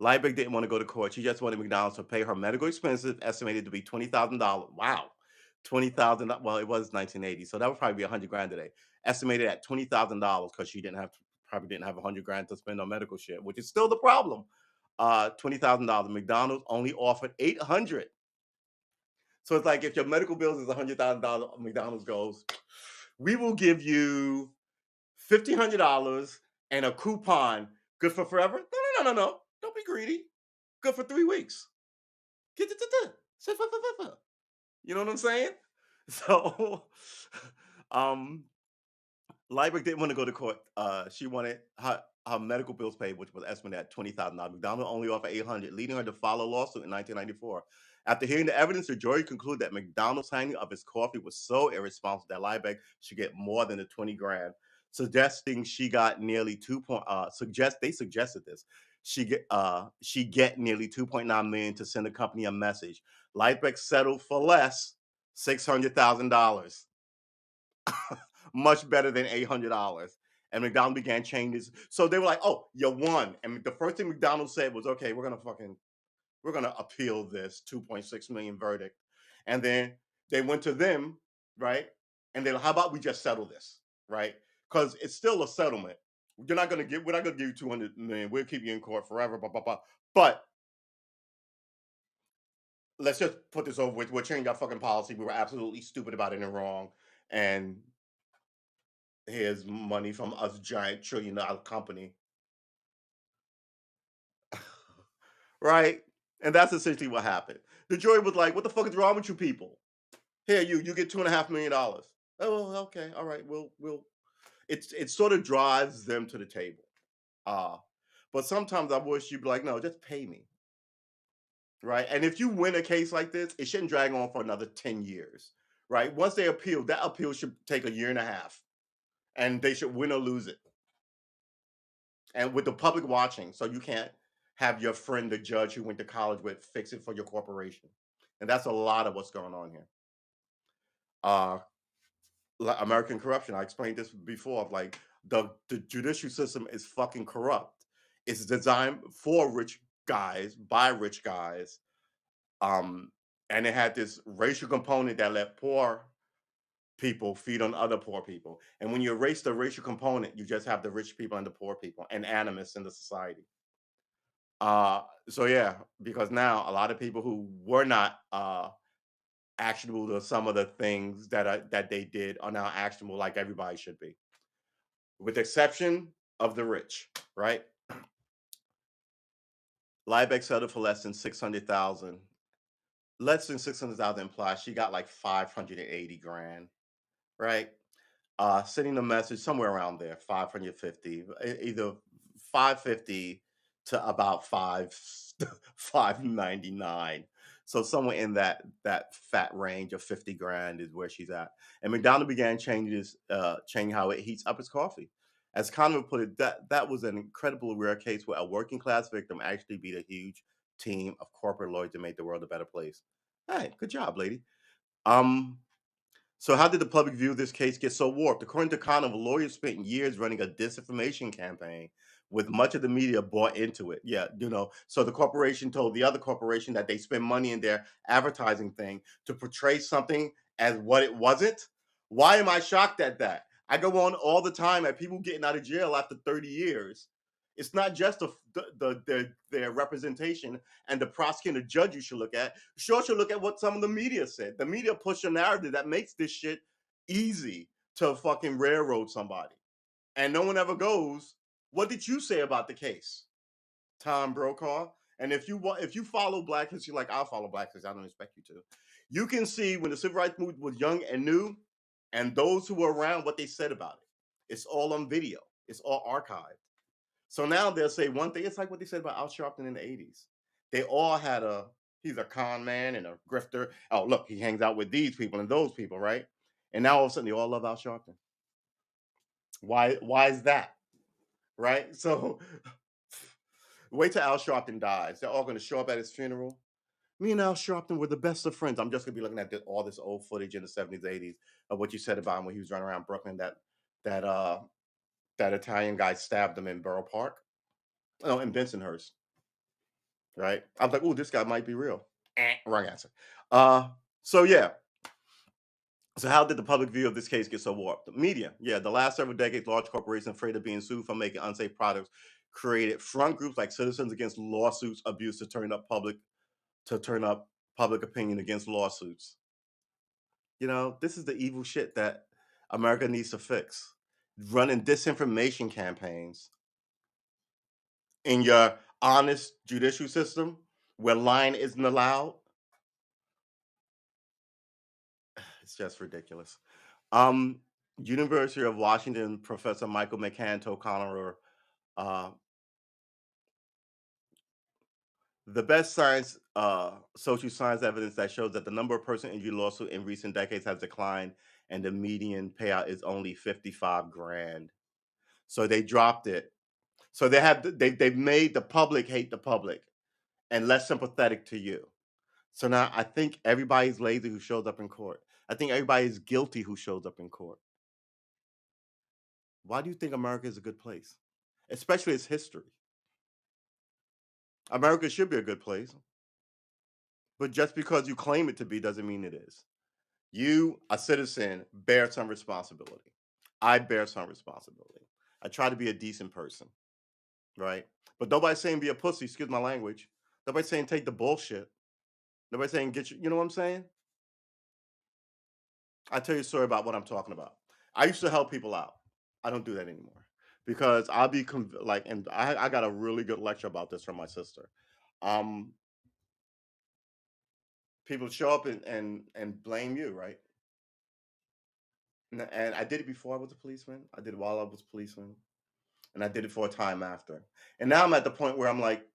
Liebeck didn't want to go to court. She just wanted McDonald's to pay her medical expenses, estimated to be $20,000. Wow, 20,000. Well, it was 1980, so that would probably be 100 grand today. Estimated at $20,000 because she probably didn't have 100 grand to spend on medical shit, which is still the problem. $20,000. McDonald's only offered 800. So it's like if your medical bills is $100,000, McDonald's goes, we will give you $1,500 and a coupon. Good for forever? No, no, no, no, no. Don't be greedy. Good for 3 weeks. Get it. You know what I'm saying? So, um, Liebert didn't want to go to court. She wanted her medical bills paid, which was estimated at $20,000. McDonald only offered 800, leading her to file a lawsuit in 1994. After hearing the evidence, the jury concluded that McDonald's handling of his coffee was so irresponsible that Liebeck should get more than the 20 grand, suggesting she got nearly suggested this. She get nearly 2.9 million to send the company a message. Liebeck settled for less, $600,000. Much better than $800. And McDonald began changes. So they were like, "Oh, you won." And the first thing McDonald said was, "Okay, we're gonna appeal this 2.6 million verdict." And then they went to them, right? And then how about we just settle this, right? Because it's still a settlement. We're not gonna give you 200 million. We'll keep you in court forever, blah blah blah. But let's just put this over with. We'll change our fucking policy. We were absolutely stupid about it and wrong. And here's money from us giant $1 trillion company. Right? And that's essentially what happened. The jury was like, "What the fuck is wrong with you people? Here, you get $2.5 million." Oh, okay, all right. We'll. It sort of drives them to the table. Uh, but sometimes I wish you'd be like, "No, just pay me." Right? And if you win a case like this, it shouldn't drag on for another 10 years. Right? Once they appeal, that appeal should take a year and a half, and they should win or lose it. And with the public watching, so you can't have your friend, the judge who went to college with, fix it for your corporation. And that's a lot of what's going on here. Uh, American corruption. I explained this before. Of like the judicial system is fucking corrupt. It's designed for rich guys by rich guys, um, and it had this racial component that let poor people feed on other poor people. And when you erase the racial component, you just have the rich people and the poor people and animus in the society. So yeah, because now a lot of people who were not actionable to some of the things that they did are now actionable like everybody should be. With the exception of the rich, right? Liebeck settled for less than 600,000. Less than 600,000 implies she got like 580 grand, right? Sending the message somewhere around there, 550, either 550 to about 599. So somewhere in that fat range of 50 grand is where she's at. And McDonald began changing how it heats up its coffee. As Conover put it, that was an incredible rare case where a working class victim actually beat a huge team of corporate lawyers to make the world a better place. Hey, good job, lady. Um, so how did the public view this case get so warped? According to Conover, lawyers spent years running a disinformation campaign with much of the media bought into it. Yeah, so the corporation told the other corporation that they spend money in their advertising thing to portray something as what it wasn't. Why am I shocked at that? I go on all the time at people getting out of jail after 30 years. It's not just their representation and the prosecutor judge you should look at. Sure should look at what some of the media said. The media push a narrative that makes this shit easy to fucking railroad somebody. And no one ever goes, "What did you say about the case, Tom Brokaw?" And if you follow Black history like I'll follow Black history, I don't expect you to. You can see when the civil rights movement was young and new, and those who were around, what they said about it. It's all on video. It's all archived. So now they'll say one thing. It's like what they said about Al Sharpton in the 80s. They all had he's a con man and a grifter. Oh, look, he hangs out with these people and those people, right? And now all of a sudden they all love Al Sharpton. Why is that? Right? So wait till Al Sharpton dies. They're all going to show up at his funeral. Me and Al Sharpton were the best of friends. I'm just going to be looking at all this old footage in the 70s, 80s of what you said about him when he was running around Brooklyn. That Italian guy stabbed him in Borough Park. No, in Bensonhurst. Right? I was like, "Oh, this guy might be real." Wrong answer. So yeah. So how did the public view of this case get so warped? The media. Yeah, the last several decades, large corporations afraid of being sued for making unsafe products created front groups like Citizens Against Lawsuits Abuse to turn up public opinion against lawsuits. This is the evil shit that America needs to fix. Running disinformation campaigns in your honest judicial system where lying isn't allowed. It's just ridiculous. Um, University of Washington Professor Michael McCann told Connor, uh, the best social science evidence that shows that the number of person injury lawsuit in recent decades has declined, and the median payout is only 55 grand. So they dropped it. So they've made the public hate the public and less sympathetic to you. So now I think everybody's lazy who shows up in court. I think everybody's guilty who shows up in court. Why do you think America is a good place? Especially its history. America should be a good place, but just because you claim it to be doesn't mean it is. You, a citizen, bear some responsibility. I bear some responsibility. I try to be a decent person, right? But nobody's saying be a pussy, excuse my language. Nobody's saying take the bullshit. Nobody's saying you know what I'm saying? I tell you a story about what I'm talking about. I used to help people out. I don't do that anymore because I'll be and I got a really good lecture about this from my sister. Um, People show up and blame you, right? And I did it before I was a policeman. I did it while I was a policeman, and I did it for a time after. And now I'm at the point where I'm like,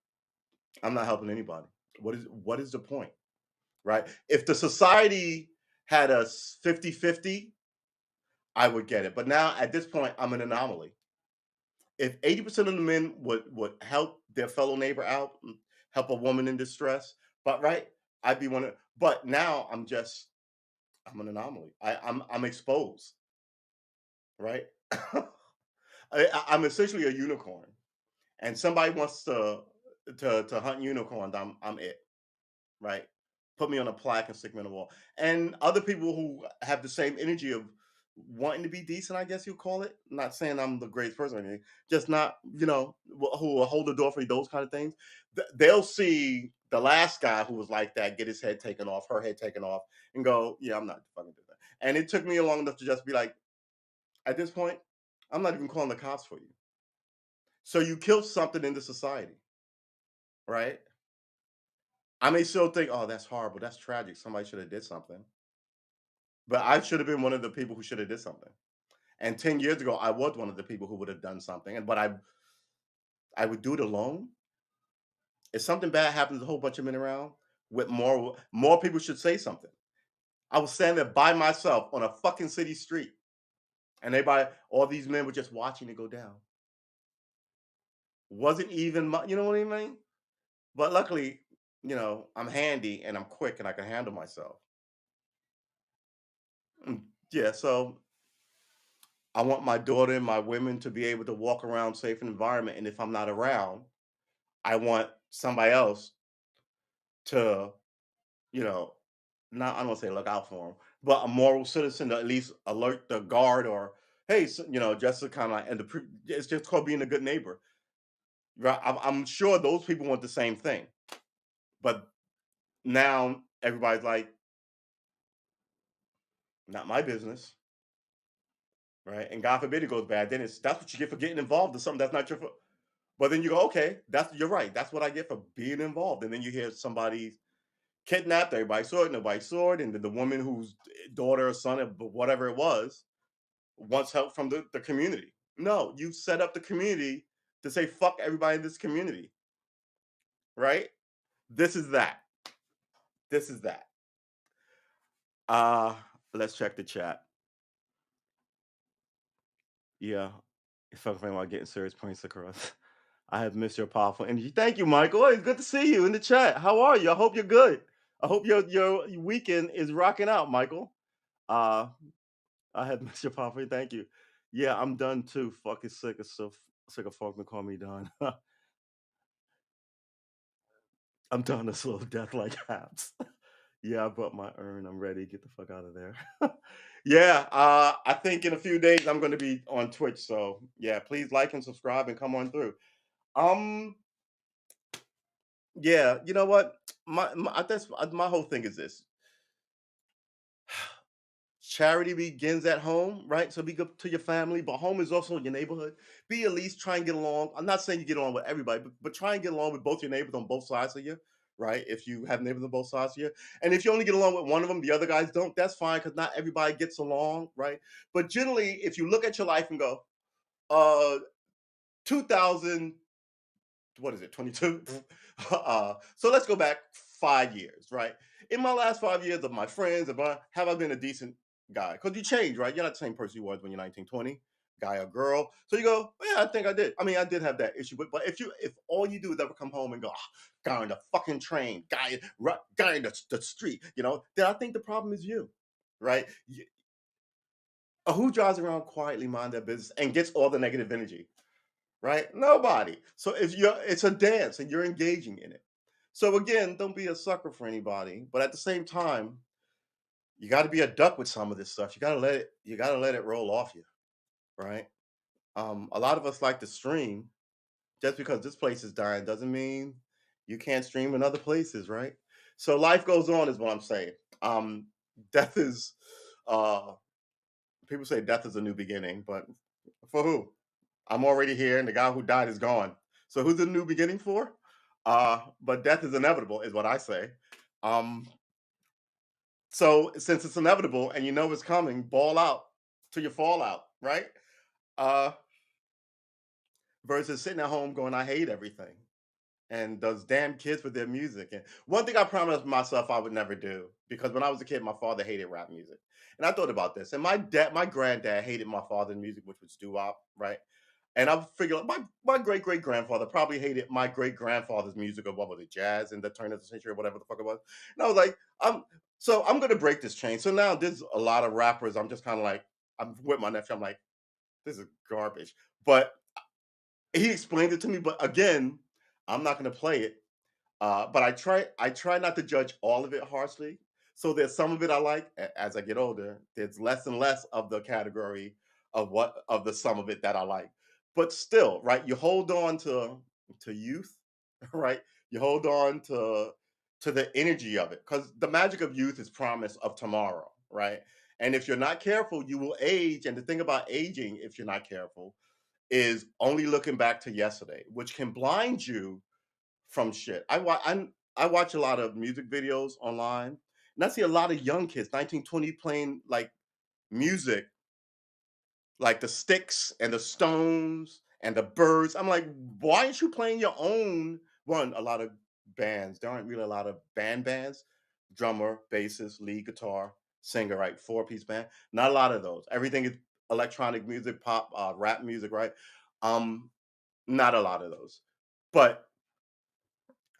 I'm not helping anybody. What is the point, right? If the society had us 50-50, I would get it. But now at this point, I'm an anomaly. If 80% of the men would help their fellow neighbor out, help a woman in distress, but right, I'd be one of. But now I'm an anomaly. I'm exposed, right? I'm essentially a unicorn, and somebody wants to hunt unicorns. I'm it, right? Put me on a plaque and stick me on the wall. And other people who have the same energy of wanting to be decent, I guess you call it. Not saying I'm the greatest person or anything, just not, who will hold the door for you, those kind of things. They'll see the last guy who was like that get his head taken off, her head taken off, and go, yeah, I'm not fucking doing that. And it took me long enough to just be like, at this point, I'm not even calling the cops for you. So you killed something in the society, right? I may still think, oh, that's horrible, that's tragic. Somebody should have did something. But I should have been one of the people who should have did something. And 10 years ago, I was one of the people who would have done something. But I would do it alone. If something bad happens, a whole bunch of men around with more people should say something. I was standing there by myself on a fucking city street, and all these men were just watching it go down. Wasn't even you know what I mean? But luckily, I'm handy and I'm quick and I can handle myself. Yeah, so I want my daughter and my women to be able to walk around safe environment. And if I'm not around, I want somebody else to, you know, not I don't want to say look out for them, but a moral citizen to at least alert the guard or hey, just to kind of like it's just called being a good neighbor. Right? I'm sure those people want the same thing, but now everybody's like, not my business, right? And God forbid it goes bad, then that's what you get for getting involved in something that's not your fault. But then you go, okay, you're right. That's what I get for being involved. And then you hear somebody kidnapped, everybody saw it, nobody saw it, and then the woman whose daughter or son or whatever it was wants help from the community. No, you set up the community to say fuck everybody in this community, right? This is that. This is that. Uh let's check the chat. Yeah, if I'm about getting serious points across. I have missed your powerful energy. Thank you, Michael. It's good to see you in the chat. How are you? I hope you're good. I hope your weekend is rocking out, Michael. Uh, I have missed your powerful. Thank you. Yeah, I'm done too. Fucking sick of so sick of fucking call me done. I'm done to slow death like haps. Yeah, I brought my urn. I'm ready. Get the fuck out of there. Yeah, I think in a few days I'm going to be on Twitch. So yeah, please like and subscribe and come on through. Um, yeah, you know what? That's my whole thing is this. Charity begins at home, right? So be good to your family, but home is also your neighborhood. Be at least try and get along. I'm not saying you get along with everybody, but try and get along with both your neighbors on both sides of you, right? If you have neighbors on both sides of you. And if you only get along with one of them, the other guys don't, that's fine because not everybody gets along, right? But generally, if you look at your life and go, uh 2000, what is it, 22? So let's go back 5 years, right? In my last 5 years of my friends, have I been a decent guy? Because you change, right? You're not the same person you was when you're 19, 20, guy or girl. So you go, yeah, I think I did. I mean, I did have that issue, but if all you do is ever come home and go, "Ah, guy on the fucking train, guy in the street, then I think the problem is you, right? Who drives around quietly, mind their business, and gets all the negative energy? Right? Nobody. So if you're it's a dance and you're engaging in it. So again, don't be a sucker for anybody, but at the same time, you got to be a duck with some of this stuff. You got to let it roll off you, right? A lot of us like to stream. Just because this place is dying doesn't mean you can't stream in other places, right? So life goes on is what I'm saying. Um death is uh people say death is a new beginning, but for who? I'm already here, and the guy who died is gone. So who's the new beginning for? But death is inevitable, is what I say. Um, so since it's inevitable and you know it's coming, ball out till you fall out, right? Uh, versus sitting at home going, I hate everything. And those damn kids with their music. And one thing I promised myself I would never do, because when I was a kid, my father hated rap music. And I thought about this. And my granddad hated my father's music, which was doo-wop, right? And I figured my great great grandfather probably hated my great grandfather's music of what was it, jazz in the turn of the century or whatever the fuck it was. And I was like, I'm gonna break this chain. So now there's a lot of rappers. I'm just kind of like, I'm with my nephew. I'm like, this is garbage. But he explained it to me. But again, I'm not gonna play it, but I try not to judge all of it harshly. So there's some of it I like. As I get older, there's less and less of the category of the some of it that I like. But still, right? You hold on to youth, right? You hold on to the energy of it, because the magic of youth is promise of tomorrow, right? And if you're not careful, you will age. And the thing about aging, if you're not careful, is only looking back to yesterday, which can blind you from shit. I watch a lot of music videos online, and I see a lot of young kids, 19, 20, playing like music, like the Sticks and the Stones and the Birds. I'm like, why aren't you playing your own? One, a lot of bands. There aren't really a lot of bands. Drummer, bassist, lead guitar, singer, right? Four-piece band. Not a lot of those. Everything is electronic music, pop, rap music, right? Um, not a lot of those. But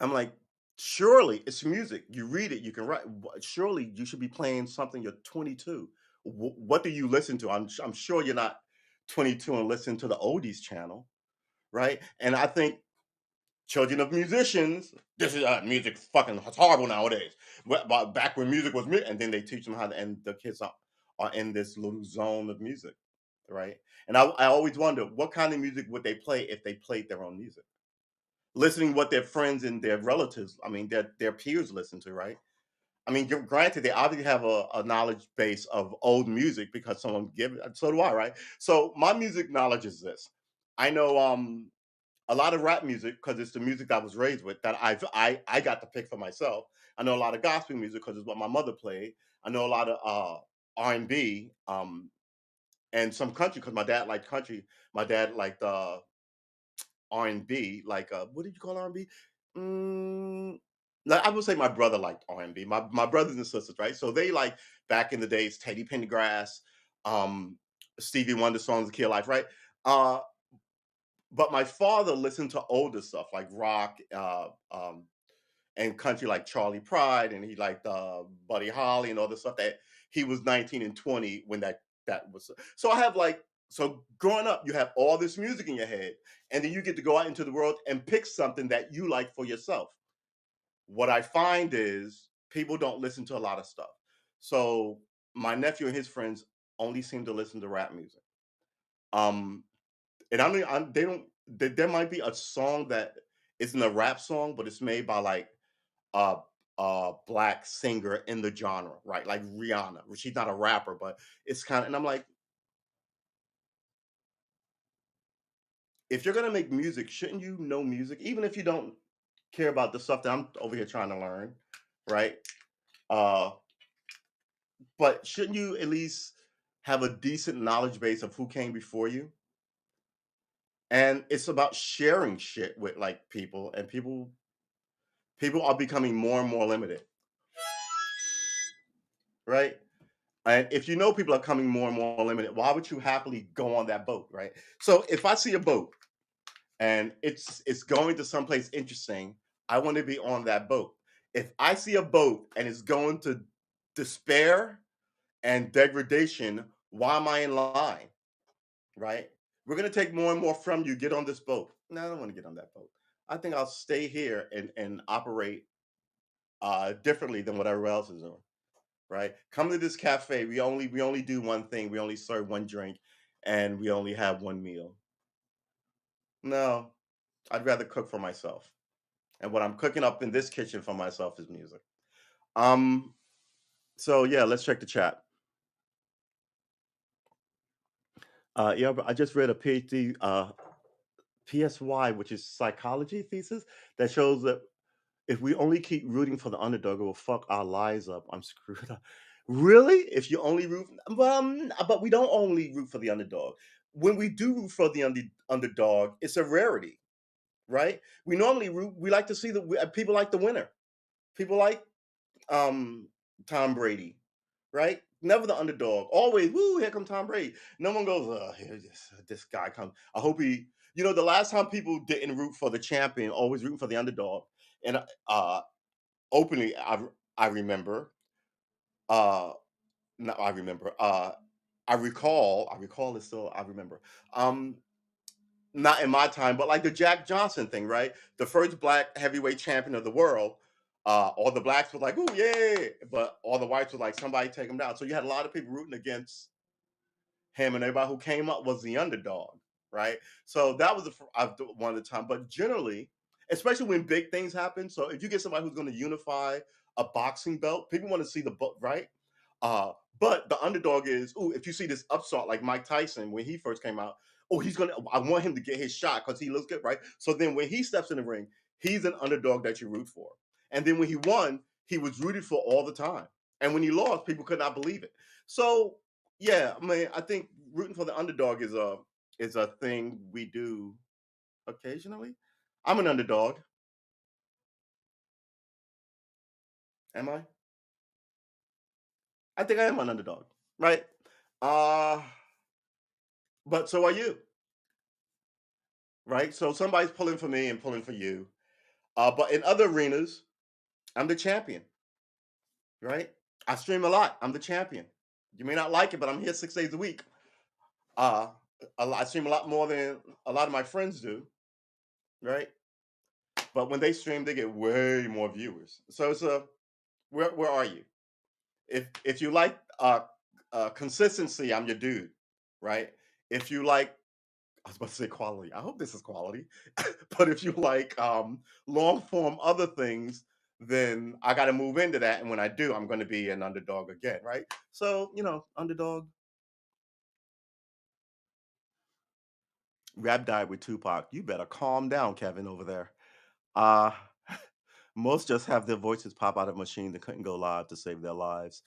I'm like, surely it's music. You read it, you can write. Surely you should be playing something you're 22. What do you listen to? I'm sure you're not 22 and listen to the oldies channel, right? And I think children of musicians, this is music fucking it's horrible nowadays. But back when music was and then they teach them how to, and the kids are in this little zone of music, right? And I always wonder what kind of music would they play if they played their own music, listening what their friends and their relatives, I mean, their peers listen to, right? I mean, granted, they obviously have a knowledge base of old music because someone give it. So do I, right? So my music knowledge is this. I know a lot of rap music because it's the music that I was raised with that I got to pick for myself. I know a lot of gospel music because it's what my mother played. I know a lot of R&B and some country because my dad liked country. My dad liked R&B, like, what did you call R&B? Mm, like, I would say my brother liked R&B. My brothers and sisters, right? So they like back in the days, Teddy Pendergrass, um, Stevie Wonder songs, Kill Life, right? Uh, but my father listened to older stuff like rock, and country like Charlie Pride, and he liked Buddy Holly and all the stuff that he was 19 and 20 when that was. So I have like, so growing up, you have all this music in your head, and then you get to go out into the world and pick something that you like for yourself. What I find is people don't listen to a lot of stuff. So my nephew and his friends only seem to listen to rap music. Um, and they don't. there might be a song that isn't a rap song, but it's made by like a black singer in the genre, right? Like Rihanna. She's not a rapper, but it's kind of, and I'm like, if you're gonna make music, shouldn't you know music, even if you don't care about the stuff that I'm over here trying to learn, right? Uh, but shouldn't you at least have a decent knowledge base of who came before you? And it's about sharing shit with like people, and people are becoming more and more limited, right? And if you know people are coming more and more limited, why would you happily go on that boat, right? So if I see a boat and it's going to someplace interesting, I want to be on that boat. If I see a boat and it's going to despair and degradation, why am I in line, right? We're going to take more and more from you. Get on this boat. No, I don't want to get on that boat. I think I'll stay here and operate differently than what everyone else is doing, right? Come to this cafe. We only do one thing. We only serve one drink, and we only have one meal. No, I'd rather cook for myself. And what I'm cooking up in this kitchen for myself is music. Um, so yeah, let's check the chat. Yeah, but I just read a PhD PSY, which is psychology thesis, that shows that if we only keep rooting for the underdog, it will fuck our lives up. I'm screwed up. Really? If you only root, but we don't only root for the underdog. When we do root for the underdog, it's a rarity, right? We normally root. We like to see people like the winner. People like um Tom Brady, right? Never the underdog. Always, woo, here come Tom Brady. No one goes, here this guy comes. I hope he, the last time people didn't root for the champion, always rooting for the underdog. And openly, I remember, uh, no, I remember, I recall is still, I remember. Um, Not in my time, but like the Jack Johnson thing, right? The first black heavyweight champion of the world. All the blacks were like, "Ooh, yeah," but all the whites were like, "Somebody take him down." So you had a lot of people rooting against him, and everybody who came up was the underdog, right? So that was one of the time. But generally, especially when big things happen, so if you get somebody who's going to unify a boxing belt, people want to see the book, right? Uh, but the underdog is, ooh, if you see this upstart like Mike Tyson when he first came out, oh, I want him to get his shot because he looks good, right? So then when he steps in the ring, he's an underdog that you root for. And then when he won, he was rooted for all the time. And when he lost, people could not believe it. So yeah, I mean, I think rooting for the underdog is a thing we do occasionally. I'm an underdog, am I? I think I am an underdog, right? Uh but so are you, right? So somebody's pulling for me and pulling for you. But in other arenas, I'm the champion, right? I stream a lot. I'm the champion. You may not like it, but I'm here 6 days a week. Uh, I stream a lot more than a lot of my friends do, right? But when they stream, they get way more viewers. So it's a where are you? If you like consistency, I'm your dude, right? If you like, I was about to say quality. I hope this is quality, but if you like long form other things, then I got to move into that. And when I do, I'm going to be an underdog again, right? So underdog. Rap died with Tupac. You better calm down, Kevin, over there. Uh most just have their voices pop out of a machine that couldn't go live to save their lives.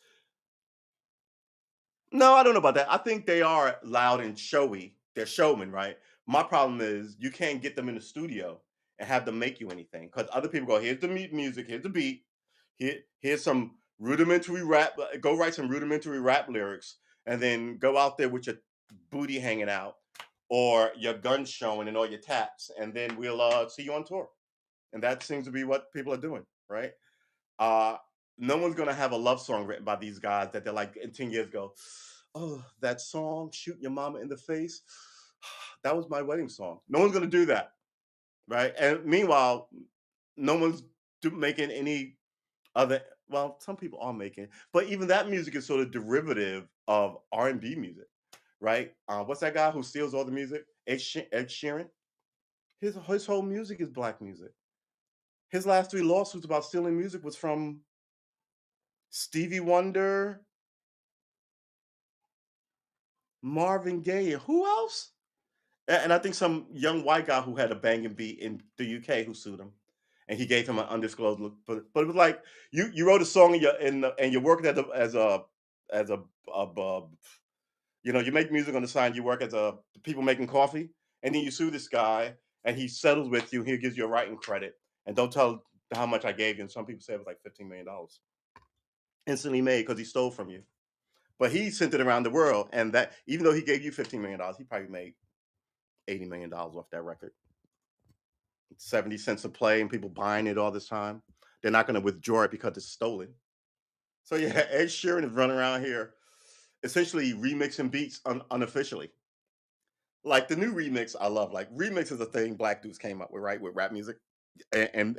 No, I don't know about that. I think they are loud and showy. They're showmen, right? My problem is you can't get them in the studio and have them make you anything because other people go, here's the music, here's the beat, here's some rudimentary rap. Go write some rudimentary rap lyrics, and then go out there with your booty hanging out or your gun showing and all your tats, and then we'll see you on tour. And that seems to be what people are doing, right? Uh, no one's gonna have a love song written by these guys that they're like in 10 years ago. Oh, that song, Shoot Your Mama in the Face. That was my wedding song. No one's gonna do that, right? And meanwhile, no one's making any other. Well, some people are making, but even that music is sort of derivative of R&B music, right? What's that guy who steals all the music? Ed Sheeran. His whole music is black music. His last 3 lawsuits about stealing music was from Stevie Wonder, Marvin Gaye, and who else? And I think some young white guy who had a banging beat in the UK who sued him, and he gave him an undisclosed look. But it was like you wrote a song and you're working as a you make music on the side. You work as a people making coffee, and then you sue this guy, and he settles with you. He gives you a writing credit, and don't tell how much I gave you. And some people say it was like $15 million instantly made because he stole from you. But he sent it around the world, and that even though he gave you $15 million, he probably made $80 million off that record. 70 cents a play, and people buying it all this time. They're not going to withdraw it because it's stolen. So yeah, Ed Sheeran is running around here essentially remixing beats unofficially. Like the new remix, I love. Like remix is a thing black dudes came up with, right? With rap music, and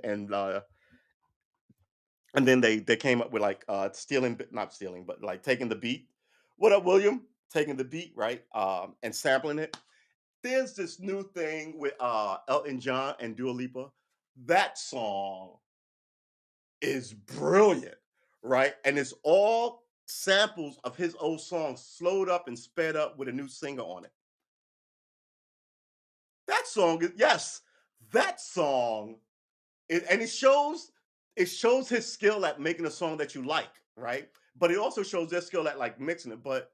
then they came up with like stealing, not stealing, but like taking the beat. What up, William? Taking the beat, right? And sampling it. There's this new thing with Elton John and Dua Lipa. That song is brilliant, right? And it's all samples of his old songs slowed up and sped up with a new singer on it. That song is yes, that song and it shows his skill at making a song that you like, right? But it also shows their skill at like mixing it. But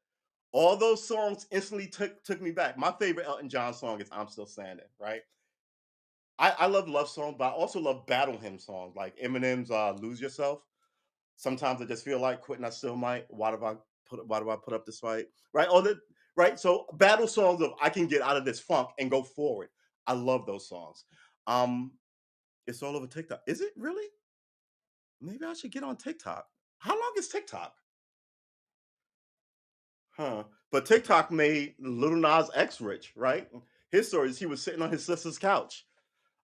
all those songs instantly took me back. My favorite Elton John song is "I'm Still Standing," right? I love songs, but I also love battle hymn songs like Eminem's "Lose Yourself." Sometimes I just feel like quitting. I still might. Why do I put up this fight? Right? All the right. So battle songs of I can get out of this funk and go forward. I love those songs. Um, it's all over TikTok. Is it really? Maybe I should get on TikTok. How long is TikTok? Huh. But TikTok made Little Nas X rich, right? His story is he was sitting on his sister's couch.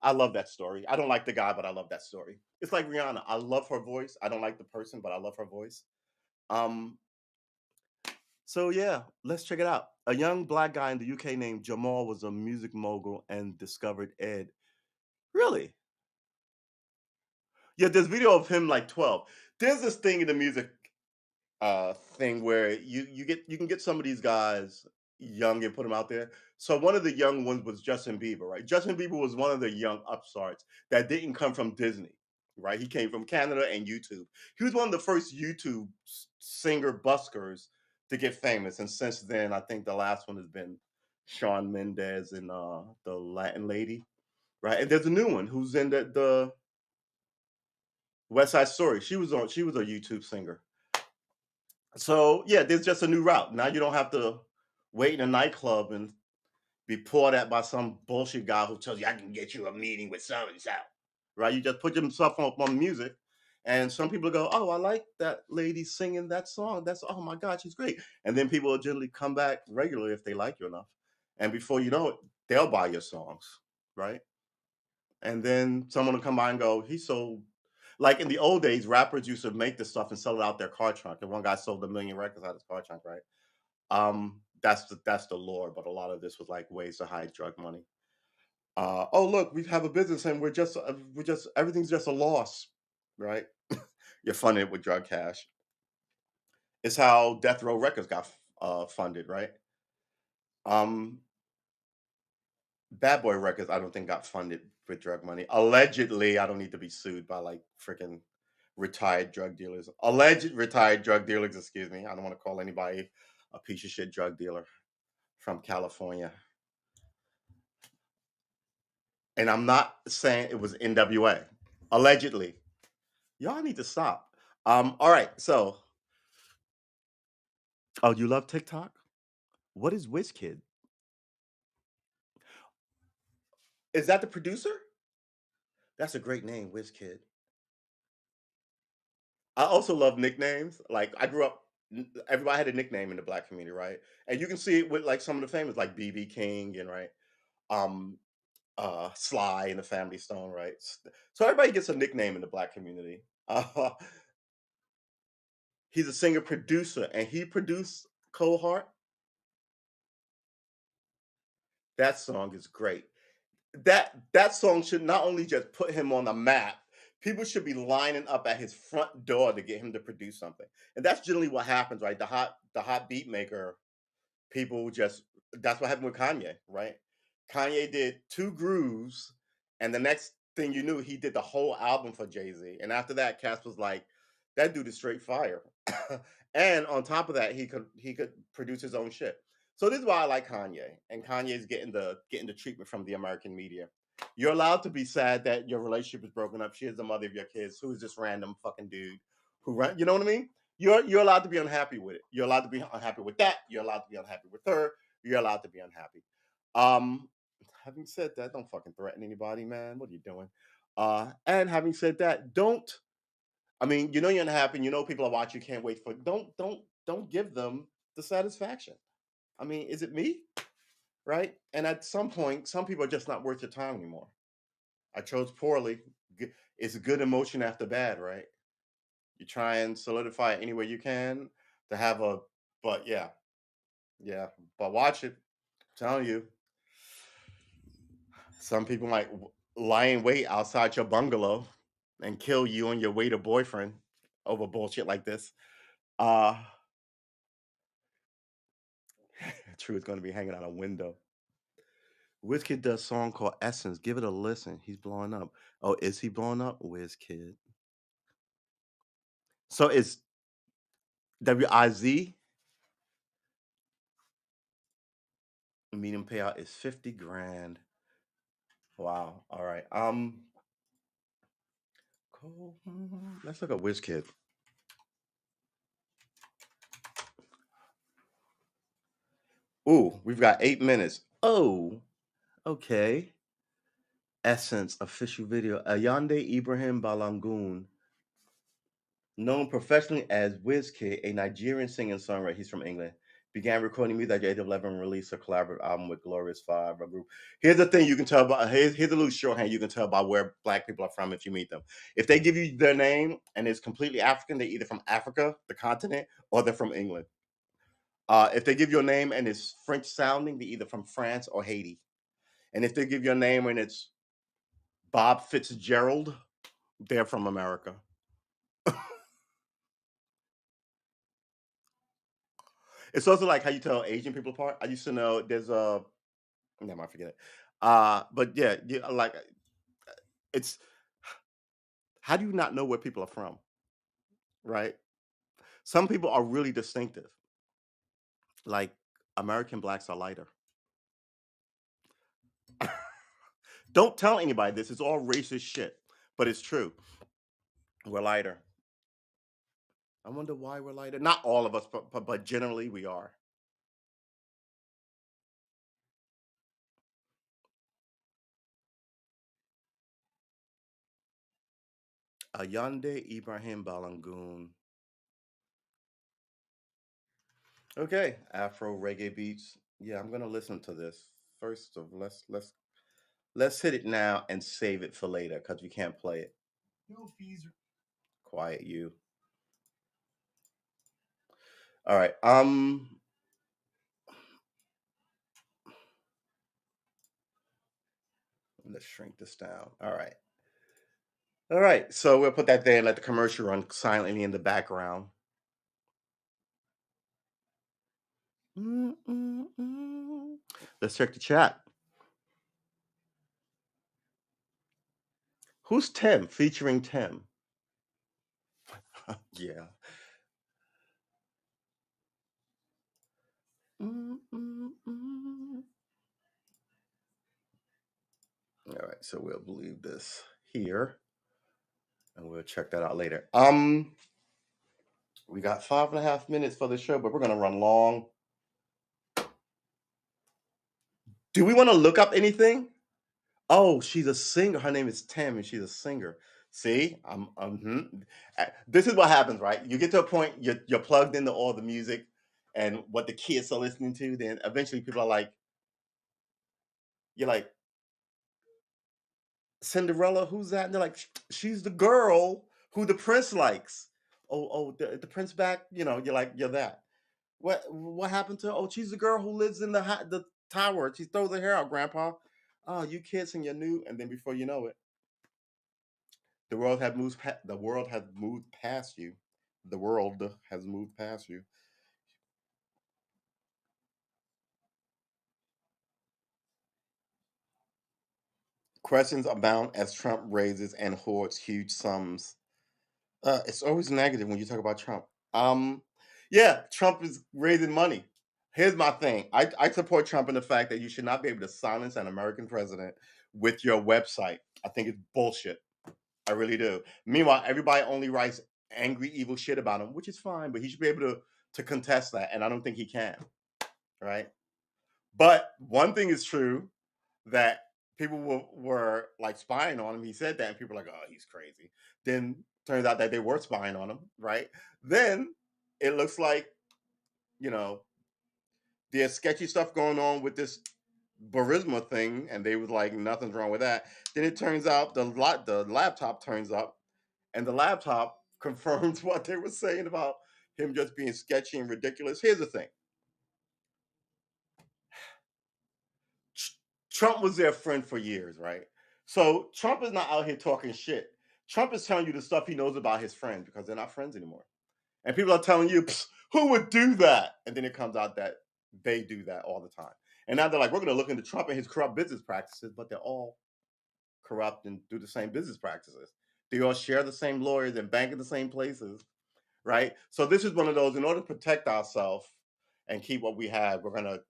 I love that story. I don't like the guy, but I love that story. It's like Rihanna. I love her voice. I don't like the person, but I love her voice. Um, so yeah, let's check it out. A young black guy in the UK named Jamal was a music mogul and discovered Ed. Really? Yeah, there's video of him like 12. There's this thing in the music thing where you can get some of these guys young and put them out there. So one of the young ones was Justin Bieber, right? Justin Bieber was one of the young upstarts that didn't come from Disney, right? He came from Canada and YouTube. He was one of the first YouTube singer buskers to get famous, and since then, I think the last one has been Shawn Mendes and the Latin lady, right? And there's a new one who's in the West Side Story. She was a YouTube singer. So yeah, there's just a new route. Now you don't have to wait in a nightclub and be poured at by some bullshit guy who tells you I can get you a meeting with so and so. Right? You just put yourself on music, and some people go, "Oh, I like that lady singing that song. That's oh my god, she's great." And then people will generally come back regularly if they like you enough, and before you know it, they'll buy your songs, right? And then someone will come by and go, "He sold." Like in the old days, rappers used to make this stuff and sell it out their car trunk. And one guy sold 1 million records out his car trunk, right? That's the lore, but a lot of this was like ways to hide drug money. Oh look, we have a business and we're just everything's just a loss, right? You're funding it with drug cash. It's how Death Row Records got funded, right? Um, Bad Boy Records, I don't think got funded with drug money. Allegedly, I don't need to be sued by like freaking retired drug dealers. Alleged retired drug dealers, excuse me. I don't want to call anybody a piece of shit drug dealer from California. And I'm not saying it was NWA. Allegedly. Y'all need to stop. All right, so oh, you love TikTok? What is WizKid? Is that the producer? That's a great name, WizKid. I also love nicknames. Like I grew up, everybody had a nickname in the black community, right? And you can see it with like some of the famous, like BB King and right, um, Sly and the Family Stone, right? So everybody gets a nickname in the black community. He's a singer producer, and he produced Cold Heart. That song is great. that song should not only just put him on the map, people should be lining up at his front door to get him to produce something. And that's generally what happens, right? The hot beat maker, people just that's what happened with Kanye, right? Kanye did two grooves, and the next thing you knew, he did the whole album for Jay-Z. And after that, Cass was like, that dude is straight fire. And on top of that, he could produce his own shit. So this is why I like Kanye. And Kanye's getting the treatment from the American media. You're allowed to be sad that your relationship is broken up. She is the mother of your kids. Who is this random fucking dude who ran? You know what I mean? You're allowed to be unhappy with it. You're allowed to be unhappy with that. You're allowed to be unhappy with her. You're allowed to be unhappy. Um, having said that, don't fucking threaten anybody, man. What are you doing? And having said that, don't. I mean, you know you're unhappy. You know people are watching. You can't wait for. Don't give them the satisfaction. I mean, is it me? Right? And at some point, some people are just not worth your time anymore. I chose poorly. It's good emotion after bad, right? You try and solidify it any way you can to have a, but yeah, yeah. But watch it. I'm telling you, some people might lie in wait outside your bungalow and kill you and your waiter boyfriend over bullshit like this. Uh True is gonna be hanging out a window. Wizkid does a song called Essence. Give it a listen. He's blowing up. Oh, is he blowing up? Wizkid. So it's WIZ. Medium payout is 50 grand. Wow. All right. Let's look at Wizkid. Ooh, we've got 8 minutes. Oh, okay. Essence official video. Ayande Ibrahim Balangoon, known professionally as Wizkid, a Nigerian singer and songwriter. He's from England. Began recording music at the age of 11 and released a collaborative album with Glorious Five, a group. Here's the thing you can tell by, here's a little shorthand you can tell by where black people are from if you meet them. If they give you their name and it's completely African, they're either from Africa, the continent, or they're from England. If they give you a name and it's French sounding, they're either from France or Haiti. And if they give you a name and it's Bob Fitzgerald, they're from America. It's also like how you tell Asian people apart. I used to know there's a never mind, forget it. But yeah, like it's how do you not know where people are from, right? Some people are really distinctive. Like American blacks are lighter. Don't tell anybody this. It's all racist shit, but it's true. We're lighter. I wonder why we're lighter. Not all of us, but generally we are. Ayande Ibrahim Balangoon. Okay, Afro reggae beats. Yeah, I'm gonna listen to this. First of let's hit it now and save it for later because we can't play it. No fees. Quiet you. All right. Let's shrink this down. All right. All right. So we'll put that there and let the commercial run silently in the background. Mm, mm, mm. Let's check the chat. Who's Tim featuring Tim? Yeah. Mm, mm, mm. All right. So we'll leave this here and we'll check that out later. We got 5.5 minutes for the show, but we're gonna run long. Do we want to look up anything? Oh, she's a singer. Her name is Tim, and she's a singer. See, this is what happens, right? You get to a point, you're plugged into all the music and what the kids are listening to. Then eventually, people are like, "You're like Cinderella, who's that?" And they're like, "She's the girl who the prince likes." Oh, the prince back. You know, you're like, you're that. What happened to? Oh, she's the girl who lives in the tower. She throws her hair out, Grandpa. Oh, you kids and your new, and then before you know it, the world had moved. The world has moved past you. The world has moved past you. Questions abound as Trump raises and hoards huge sums. It's always negative when you talk about Trump. Um, yeah, Trump is raising money. Here's my thing. I support Trump in the fact that you should not be able to silence an American president with your website. I think it's bullshit. I really do. Meanwhile, everybody only writes angry, evil shit about him, which is fine, but he should be able to contest that, and I don't think he can. Right? But one thing is true that people were like spying on him. He said that, and people were like, "Oh, he's crazy." Then turns out that they were spying on him, right? Then it looks like you know there's sketchy stuff going on with this Burisma thing, and they was like, "Nothing's wrong with that." Then it turns out the laptop turns up, and the laptop confirms what they were saying about him just being sketchy and ridiculous. Here's the thing: Trump was their friend for years, right? So Trump is not out here talking shit. Trump is telling you the stuff he knows about his friends because they're not friends anymore. And people are telling you, who would do that? And then it comes out that they do that all the time. And now they're like, we're going to look into Trump and his corrupt business practices, but they're all corrupt and do the same business practices. They all share the same lawyers and bank in the same places, right? So this is one of those. In order to protect ourselves and keep what we have, we're gonna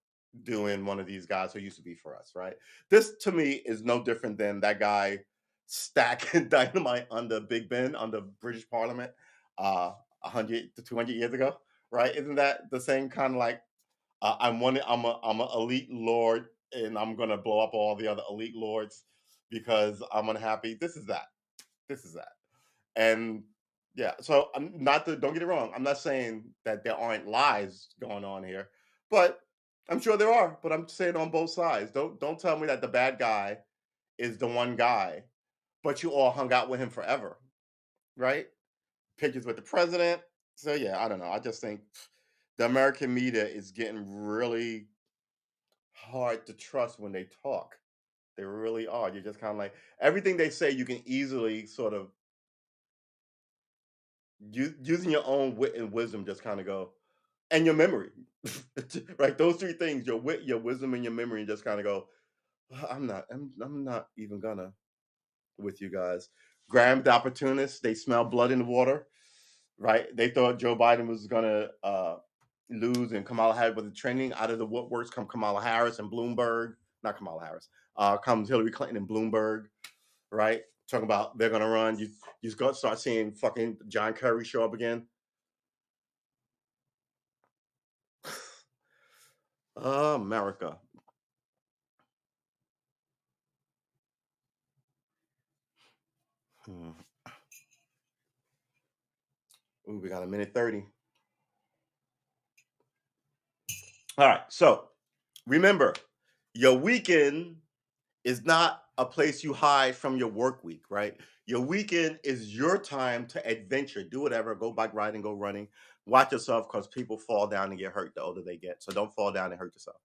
do in one of these guys who used to be for us, right? This to me is no different than that guy stacking dynamite on the Big Ben on the British Parliament, 100 to 200 years ago, right? Isn't that the same kind of like I'm a elite lord and I'm gonna blow up all the other elite lords because I'm unhappy. This is that. This is that. And yeah, so I'm not to don't get it wrong. I'm not saying that there aren't lies going on here, but I'm sure there are. But I'm saying on both sides. Don't tell me that the bad guy is the one guy, but you all hung out with him forever, right? Pictures with the president. So yeah, I don't know. I just think the American media is getting really hard to trust when they talk. They really are. You're just kind of like everything they say. You can easily sort of using your own wit and wisdom. Just kind of go, and your memory, right? Those three things: your wit, your wisdom, and your memory. And just kind of go. "Well, I'm not even gonna with you guys." Grabbed the opportunists. They smell blood in the water, right? They thought Joe Biden was gonna lose, and Kamala Harris was trending. Out of the woodworks come Kamala Harris and Bloomberg. Not Kamala Harris. Comes Hillary Clinton and Bloomberg, right? Talking about they're gonna run. You just got to start seeing fucking John Kerry show up again. America. Hmm. Ooh, we got a minute 30. All right. So remember, your weekend is not a place you hide from your work week, right? Your weekend is your time to adventure, do whatever, go bike riding, go running. Watch yourself because people fall down and get hurt the older they get. So don't fall down and hurt yourself.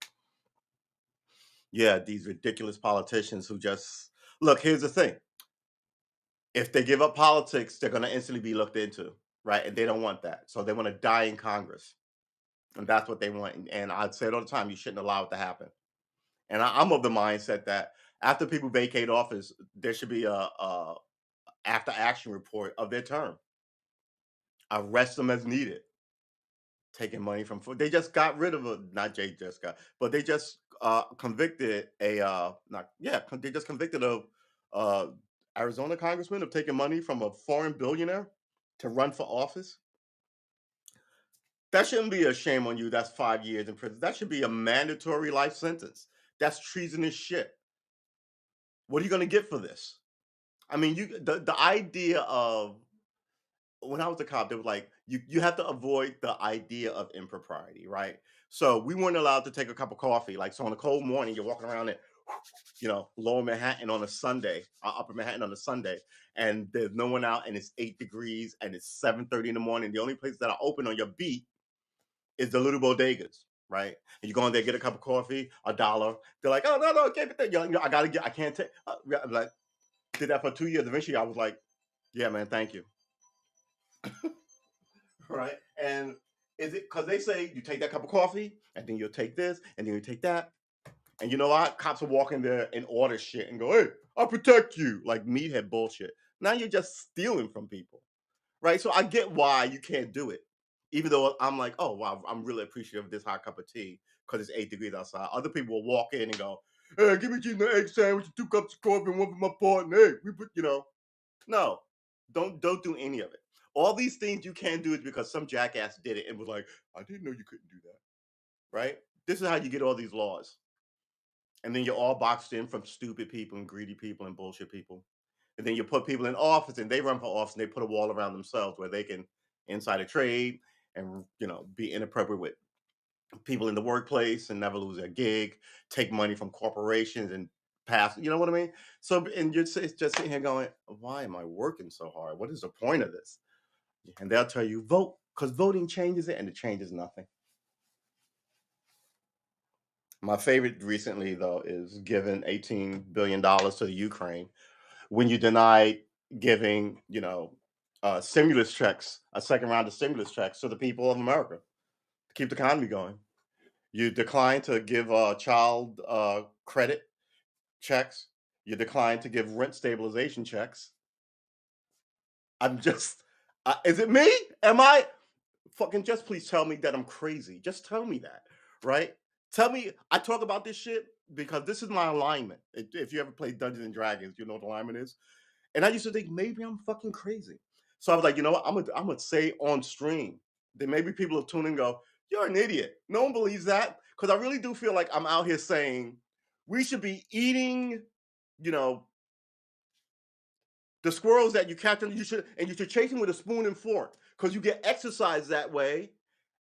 Yeah, these ridiculous politicians who just look, here's the thing. If they give up politics, they're going to instantly be looked into, right? And they don't want that. So they want to die in Congress. And that's what they want. And I'd say it all the time, you shouldn't allow it to happen. And I'm of the mindset that after people vacate office, there should be a after action report of their term. Arrest them as needed. Taking money from food. They just got rid of a not Jay just got, but they just convicted a not yeah, they just convicted a uh Arizona congressman of taking money from a foreign billionaire to run for office. That shouldn't be a shame on you. That's 5 years in prison. That should be a mandatory life sentence. That's treasonous shit. What are you going to get for this? I mean, the idea of when I was a cop, they were like, you have to avoid the idea of impropriety, right? So we weren't allowed to take a cup of coffee. Like so on a cold morning, you're walking around it, lower Manhattan on a Sunday, upper Manhattan on a Sunday, and there's no one out, and it's 8 degrees, and it's 7:30 in the morning. The only places that are open on your beat is the little bodegas. right? And you go in there, get a cup of coffee, $1. They're like, oh, no, no, keep it there. You're like, no, I gotta get, I can't take. Yeah, I'm like, did that for 2 years. Eventually, I was like, yeah, man, thank you, right? And is it because they say you take that cup of coffee, and then you'll take this, and then you take that, and you know what? Cops will walk in there and order shit and go, hey, I'll protect you, like meathead bullshit. Now you're just stealing from people, right? So I get why you can't do it. Even though I'm like, oh wow, I'm really appreciative of this hot cup of tea because it's 8 degrees outside. Other people will walk in and go, hey, give me an egg sandwich, 2 cups of coffee, and one for my partner. Hey, we put, no, don't do any of it. All these things you can't do is because some jackass did it and was like, I didn't know you couldn't do that, right? This is how you get all these laws. And then you're all boxed in from stupid people and greedy people and bullshit people. And then you put people in office and they run for office and they put a wall around themselves where they can insider trade and be inappropriate with people in the workplace and never lose their gig, take money from corporations and pass, you know what I mean? So and you're just sitting here going, why am I working so hard? What is the point of this? And they'll tell you vote because voting changes it and it changes nothing. My favorite recently though is giving $18 billion to the Ukraine when you deny giving, stimulus checks, a second round of stimulus checks to the people of America to keep the economy going. You decline to give child credit checks. You decline to give rent stabilization checks. I'm just, is it me? Am I fucking just please tell me that I'm crazy? Just tell me that, right? Tell me, I talk about this shit because this is my alignment. If you ever play Dungeons and Dragons, you know what alignment is. And I used to think maybe I'm fucking crazy. So I was like, you know what? I'm gonna say on stream. Then maybe people will tune in and go, you're an idiot. No one believes that. Because I really do feel like I'm out here saying we should be eating, you know, the squirrels that you catch and you should chase them with a spoon and fork. Because you get exercise that way.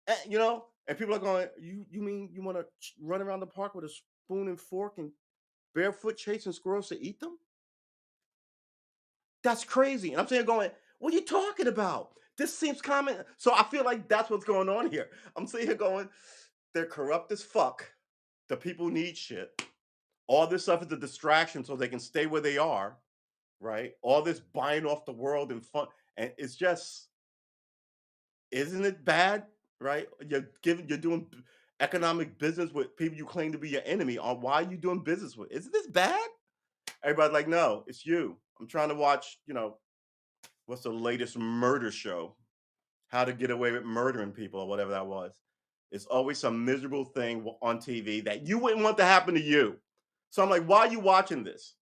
And people are going, you mean you want to run around the park with a spoon and fork and barefoot chasing squirrels to eat them? That's crazy. And I'm sitting here going, what are you talking about? This seems common. So I feel like that's what's going on here. I'm sitting here going, they're corrupt as fuck. The people need shit. All this stuff is a distraction so they can stay where they are, right? All this buying off the world and fun. And it's just, isn't it bad, right? You're doing economic business with people you claim to be your enemy. On why are you doing business with? Isn't this bad? Everybody's like, no, it's you. I'm trying to watch, what's the latest murder show? How to Get Away with Murdering People or whatever that was. It's always some miserable thing on TV that you wouldn't want to happen to you. So I'm like, why are you watching this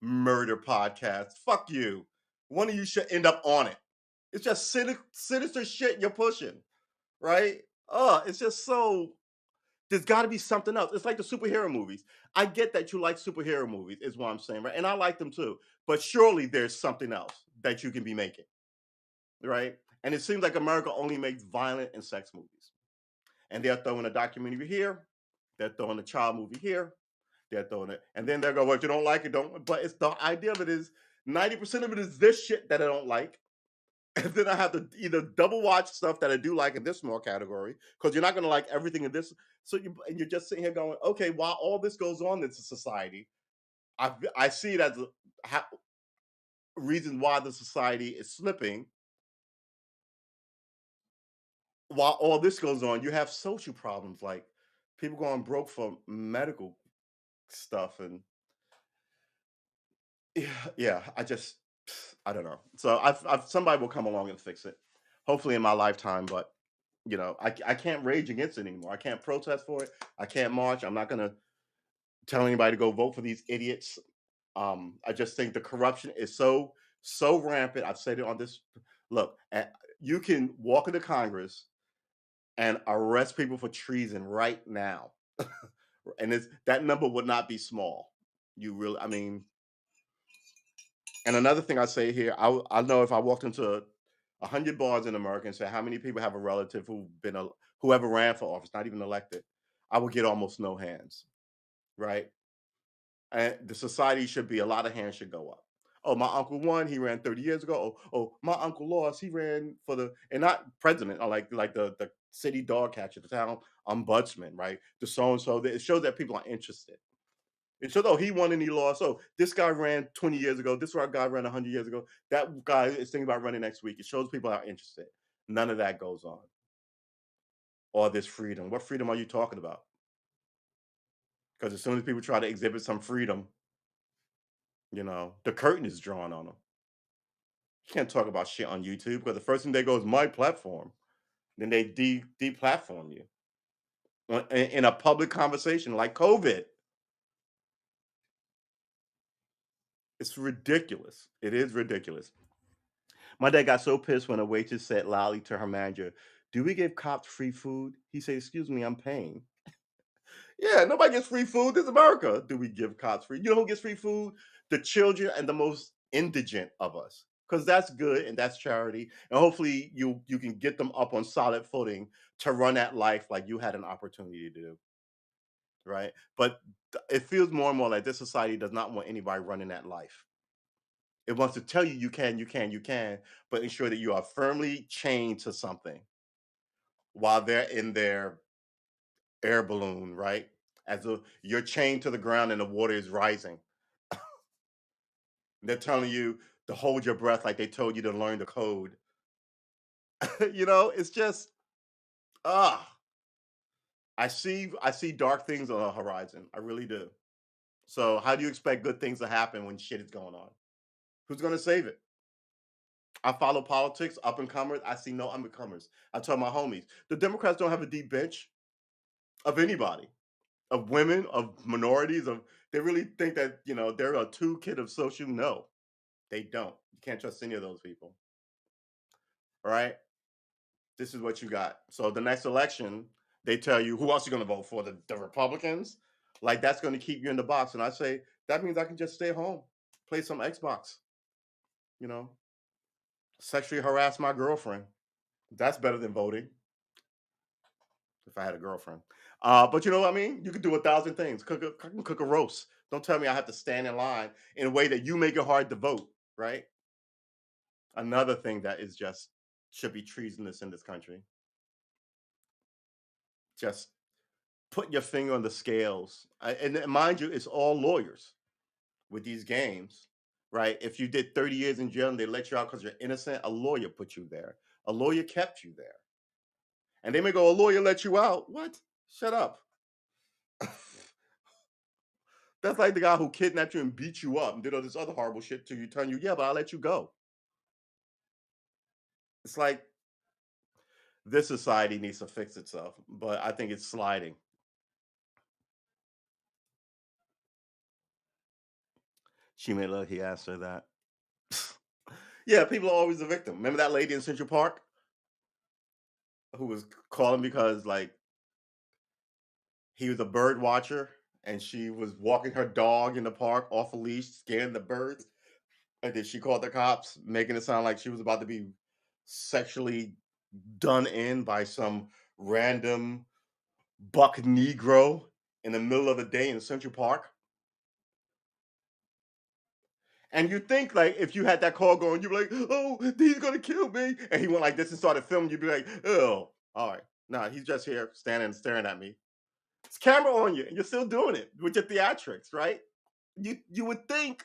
murder podcast? Fuck you. One of you should end up on it. It's just sinister shit you're pushing, right? It's just so. There's got to be something else. It's like the superhero movies. I get that you like superhero movies, is what I'm saying, right? And I like them too. But surely there's something else that you can be making, right? And it seems like America only makes violent and sex movies. And they're throwing a documentary here, they're throwing a child movie here, they're throwing it, and then they'll go, well, if you don't like it, don't. But it's the idea of it is 90% of it is this shit that I don't like. And then I have to either double watch stuff that I do like in this small category, because you're not going to like everything in this. So you're just sitting here going, okay, while all this goes on in society, I see it as a reason why the society is slipping. While all this goes on, you have social problems like people going broke for medical stuff, and yeah, I don't know. So I've somebody will come along and fix it, hopefully in my lifetime. But I can't rage against it anymore. I can't protest for it. I can't march. I'm not gonna tell anybody to go vote for these idiots. I just think the corruption is so rampant. I've said it on this. Look, you can walk into Congress and arrest people for treason right now, and that number would not be small. You really, I mean, and another thing I say here, I know if I walked into 100 bars in America and said how many people have a relative who ever ran for office, not even elected, I would get almost no hands, right? And the society should be a lot of hands should go up. Oh, my uncle won. He ran 30 years ago. Oh, my uncle lost. He ran for the and not president or like the city dog catcher, the town ombudsman, right? The so and so. It shows that people are interested. It shows, oh, he won and he lost. Oh, this guy ran 20 years ago. This guy ran 100 years ago. That guy is thinking about running next week. It shows people are interested. None of that goes on. All this freedom. What freedom are you talking about? Because as soon as people try to exhibit some freedom, the curtain is drawn on them. You can't talk about shit on YouTube because the first thing they go is my platform. Then they deplatform you in a public conversation like COVID. It's ridiculous. It is ridiculous. My dad got so pissed when a waitress said loudly to her manager, "Do we give cops free food?" He said, "Excuse me, I'm paying." Yeah, nobody gets free food. This is America. Do we give cops free? You know who gets free food? The children and the most indigent of us. Because that's good and that's charity. And hopefully you can get them up on solid footing to run that life like you had an opportunity to do. Right. But it feels more and more like this society does not want anybody running that life. It wants to tell you you can, you can, you can, but ensure that you are firmly chained to something while they're in their air balloon, right? As though you're chained to the ground and the water is rising. They're telling you to hold your breath like they told you to learn the code. It's just ah. I see dark things on the horizon. I really do. So how do you expect good things to happen when shit is going on? Who's gonna save it? I follow politics, up and comers. I see no up and comers. I tell my homies, the Democrats don't have a deep bench of anybody, of women, of minorities, of they really think that, they're a toolkit of social. No, they don't. You can't trust any of those people. All right. This is what you got. So the next election, they tell you who else you're gonna vote for, the Republicans. Like that's gonna keep you in the box. And I say, that means I can just stay home, play some Xbox, you know, sexually harass my girlfriend. That's better than voting if I had a girlfriend. But you know what I mean? You can do 1,000 things. I can cook a roast. Don't tell me I have to stand in line in a way that you make it hard to vote, right? Another thing that is just should be treasonous in this country. Just put your finger on the scales. And mind you, it's all lawyers with these games, right? If you did 30 years in jail and they let you out because you're innocent, a lawyer put you there. A lawyer kept you there. And they may go, a lawyer let you out. What? Shut up. That's like the guy who kidnapped you and beat you up and did all this other horrible shit to you, telling you, yeah, but I'll let you go. It's like this society needs to fix itself, but I think it's sliding. She may look, he asked her that. Yeah, people are always the victim. Remember that lady in Central Park who was calling because like he was a bird watcher and she was walking her dog in the park off a leash, scaring the birds. And then she called the cops, making it sound like she was about to be sexually done in by some random buck Negro in the middle of the day in Central Park. And you think like if you had that call going, you'd be like, oh, he's gonna kill me. And he went like this and started filming, you'd be like, oh, all right. Nah, he's just here standing and staring at me. It's camera on you, and you're still doing it with your theatrics, right? You would think,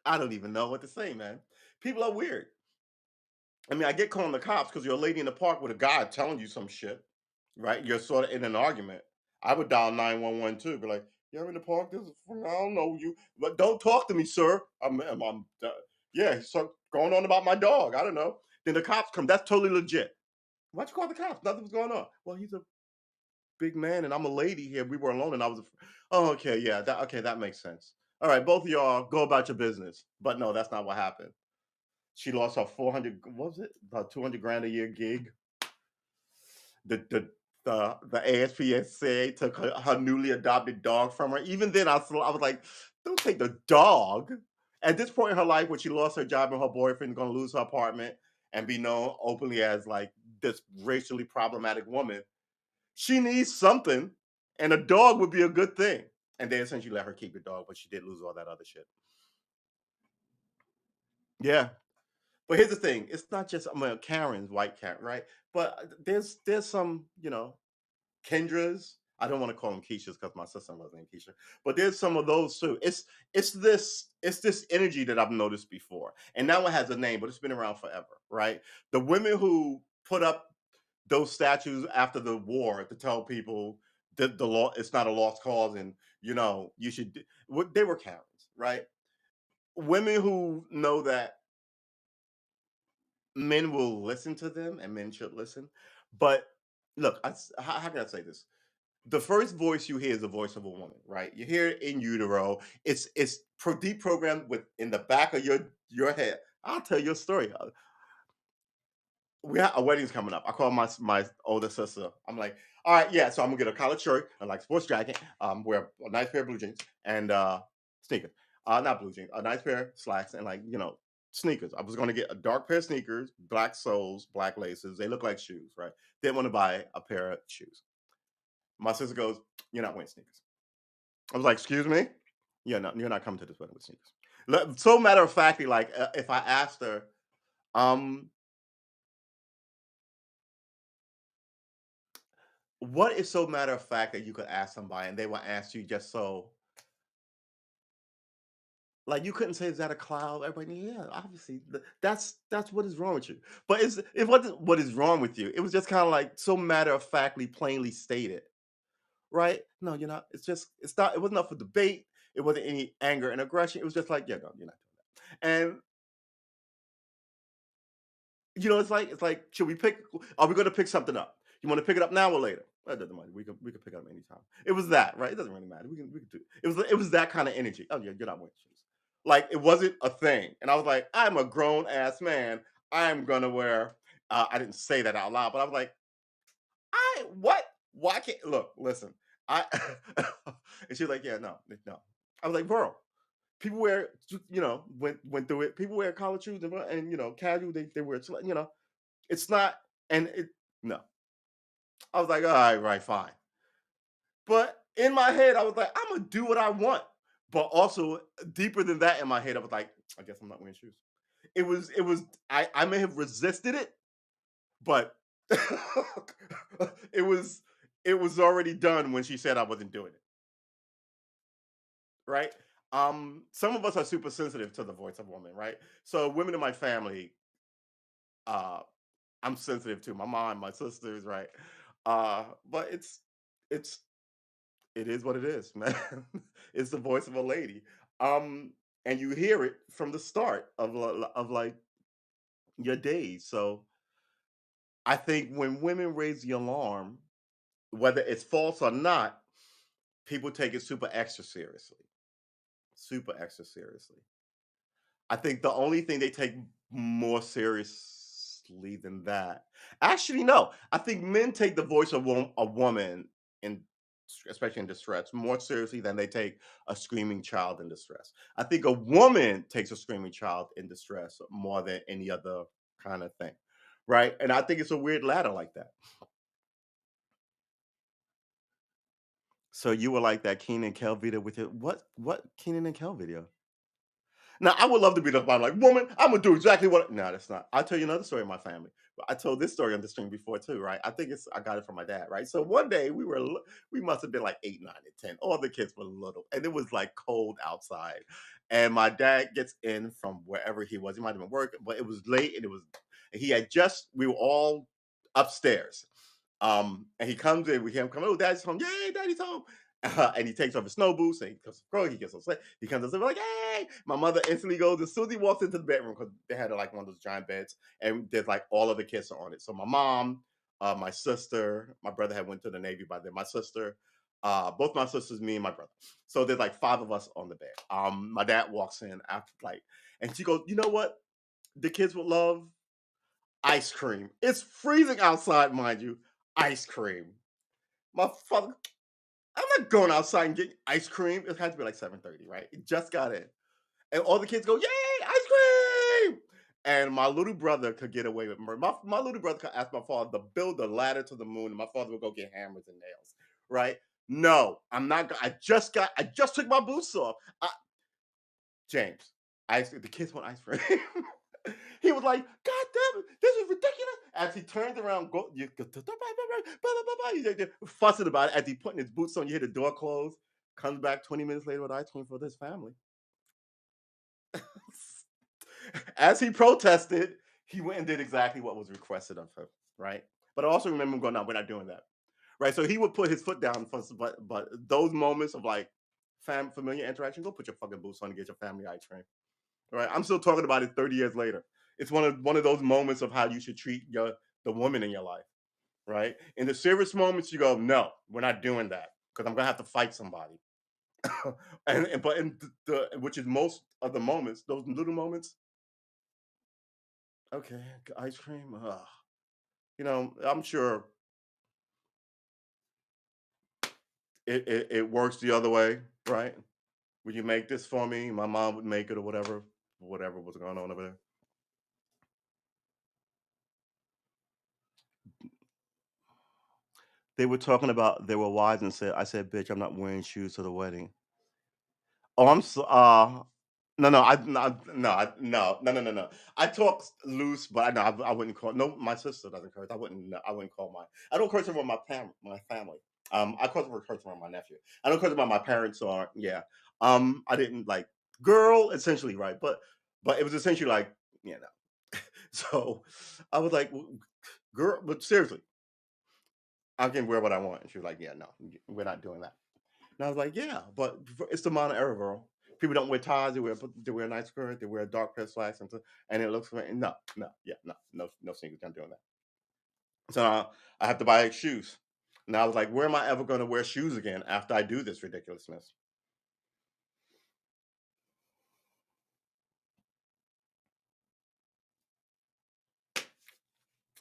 I don't even know what to say, man. People are weird. I mean, I get calling the cops because you're a lady in the park with a guy telling you some shit, right? You're sort of in an argument. I would dial 911 too, be like, "You're in the park. This is I don't know you, but don't talk to me, sir. Yeah, so going on about my dog. I don't know." Then the cops come. That's totally legit. Why'd you call the cops? Nothing was going on. Well, he's a big man, and I'm a lady here. We were alone, and I was. Oh, okay, yeah, that makes sense. All right, both of y'all go about your business. But no, that's not what happened. She lost her 400. What was it? About 200 grand a year gig. The ASPCA took her newly adopted dog from her. Even then, I was like, don't take the dog. At this point in her life, when she lost her job and her boyfriend's going to lose her apartment and be known openly as like this racially problematic woman, she needs something, and a dog would be a good thing. And they essentially let her keep the dog, but she did lose all that other shit. Yeah, But here's the thing: it's not just Karen's white Karen, right? But there's some Kendras. I don't want to call them Keishas because my sister was named Keisha, but there's some of those too. It's this energy that I've noticed before, and now it has a name, but it's been around forever, right? The women who put up those statues after the war to tell people that the law it's not a lost cause, and you should. They were Karens, right? Women who know that men will listen to them and men should listen. But look, how can I say this? The first voice you hear is the voice of a woman, right? You hear it in utero. It's deprogrammed with in the back of your head. I'll tell you a story. We have a wedding's coming up. I call my older sister. I'm like, all right, yeah. So I'm gonna get a collared shirt, and like sports jacket, wear a nice pair of blue jeans and sneakers. Not blue jeans, a nice pair of slacks and like sneakers. I was gonna get a dark pair of sneakers, black soles, black laces. They look like shoes, right? Didn't want to buy a pair of shoes. My sister goes, "You're not wearing sneakers." I was like, "Excuse me? Yeah, no, you're not coming to this wedding with sneakers." So matter of factly, like if I asked her, um, what is so matter of fact that you could ask somebody and they will ask you just so like you couldn't say is that a cloud? Everybody, yeah, obviously that's what is wrong with you. But it wasn't what is wrong with you. It was just kind of like so matter of factly, plainly stated, right? No, you're not. It's not. It wasn't up for debate. It wasn't any anger and aggression. It was just like, yeah, no, you're not doing that. And it's like, should we pick? Are we going to pick something up? You want to pick it up now or later? That doesn't matter. We can pick it up anytime. It was that, right? It doesn't really matter. We can do. It was that kind of energy. Oh yeah, you're not wearing shoes. Like it wasn't a thing, and I was like, I'm a grown ass man. I'm gonna wear. I didn't say that out loud, but I was like, I what? Why can't look? Listen, I. And she was like, yeah, no, no. I was like, bro, people wear went through it. People wear collar shoes and casual. They wear it's not and it no. I was like, all right, right, fine. But in my head, I was like, I'm gonna do what I want. But also deeper than that in my head, I was like, I guess I'm not wearing shoes. It was I may have resisted it, but it was it was already done when she said I wasn't doing it. Right. Some of us are super sensitive to the voice of woman, right? So women in my family, uh, I'm sensitive to my mom, my sisters, right? But it's it is what it is, man. It's the voice of a lady. And you hear it from the start of like your days. So I think when women raise the alarm, whether it's false or not, people take it super extra seriously. Super extra seriously. I think the only thing they take more seriously than that, actually, no. I think men take the voice of a woman in, especially in distress, more seriously than they take a screaming child in distress. I think a woman takes a screaming child in distress more than any other kind of thing, right? And I think it's a weird ladder like that. So you were like that Keenan and Kel video with your what Keenan and Kel video? Now, I would love to be the bottom, like, woman, I'm gonna do exactly what. No, that's not. I'll tell you another story in my family. But I told this story on the stream before too, right? I think I got it from my dad, right? So one day we must have been like 8, 9, and 10. All the kids were little, and it was like cold outside. And my dad gets in from wherever he was. He might have been working, but it was late, and he had just. We were all upstairs. And he comes in, we hear him coming, oh, daddy's home. Yay, daddy's home. And he takes off his snow boots and he comes he gets upset. He comes and says, like, hey, my mother instantly goes, as soon as he walks into the bedroom, because they had like one of those giant beds, and there's like all of the kids are on it. So my mom, my sister, my brother had went to the Navy by then, my sister, both my sisters, me and my brother. So there's like 5 of us on the bed. My dad walks in after like, and she goes, you know what? The kids would love ice cream. It's freezing outside, mind you. Ice cream. My father, I'm not going outside and getting ice cream. It had to be like 7:30, right? It just got in. And all the kids go, yay, ice cream! And my little brother could get away with murder. My little brother could ask my father to build a ladder to the moon, and my father would go get hammers and nails, right? No, I'm not. I just took my boots off. James, the kids want ice cream. He was like, God damn it, this is ridiculous. As he turns around, fussing about it, as he putting his boots on, you hear the door close, comes back 20 minutes later with ice cream for this family. As he protested, he went and did exactly what was requested of him, right? But I also remember him going, no, we're not doing that. Right. So he would put his foot down first, but those moments of like familiar interaction, go put your fucking boots on and get your family ice cream. Right. I'm still talking about it 30 years later. It's one of those moments of how you should treat the woman in your life. Right. In the serious moments, you go, no, we're not doing that because I'm gonna have to fight somebody. But in which is most of the moments, those little moments, okay, ice cream. I'm sure it works the other way, right? Would you make this for me? My mom would make it or whatever was going on over there. They were talking about they were wise and said, I said, bitch, I'm not wearing shoes to the wedding. Oh, I'm so no, no, no. I talk loose, but I wouldn't call no. My sister doesn't curse. I wouldn't call my. I don't curse around my family. I curse around my nephew. I don't curse around my parents or yeah. I didn't like girl essentially right, but it was essentially like you know. So I was like, girl, but seriously, I can wear what I want. And she was like, yeah, no, we're not doing that. And I was like, yeah, but it's the modern era, girl. People don't wear ties. They wear a nice skirt. They wear dark pair of slacks, and it looks great. No, no, yeah, no sneakers. I'm doing that. So I have to buy shoes. And I was like, where am I ever going to wear shoes again after I do this ridiculousness?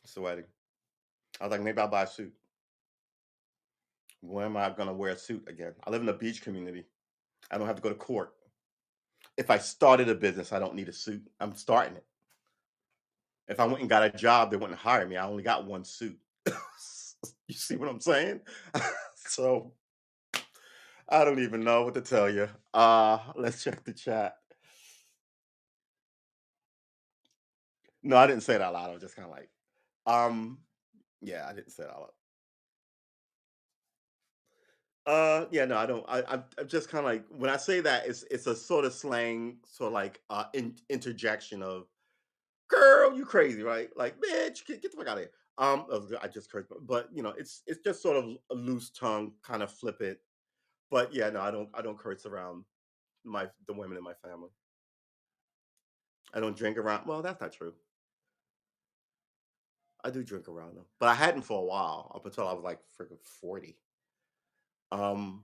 Sweating. I was like, maybe I'll buy a suit. When am I going to wear a suit again? I live in a beach community. I don't have to go to court. If I started a business, I don't need a suit. I'm starting it. If I went and got a job, they wouldn't hire me. I only got one suit. You see what I'm saying? So I don't even know what to tell you. Let's check the chat. No, I didn't say it out loud. I was just kind of like, um, yeah, I didn't say it out loud. Yeah, no, I don't. I'm just kind of like when I say that, it's a sort of slang, sort of like interjection of "girl, you crazy, right?" Like, "bitch, get the fuck out of here." I just cursed, but it's just sort of a loose tongue, kind of flip it. But yeah, no, I don't curse around the women in my family. I don't drink around. Well, that's not true. I do drink around them, but I hadn't for a while up until I was like freaking 40. Um,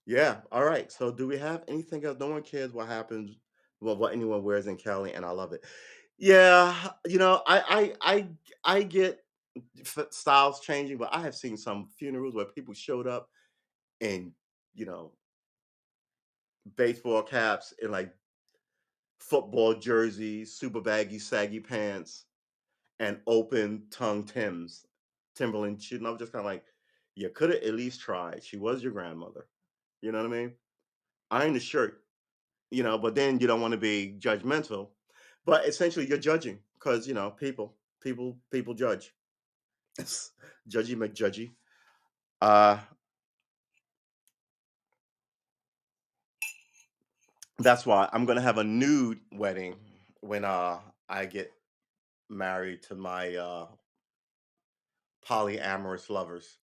yeah. All right. So, do we have anything else? No one cares what happens, well, what anyone wears in Cali, and I love it. Yeah, I get styles changing, but I have seen some funerals where people showed up in you know baseball caps and like football jerseys, super baggy, saggy pants, and open tongue Timberland shit. And I was just kind of like, you could have at least tried. She was your grandmother. You know what I mean? Iron the shirt, but then you don't want to be judgmental. But essentially, you're judging because people judge. Judgy McJudgy. Uh, that's why I'm gonna have a nude wedding when I get married to my polyamorous lovers,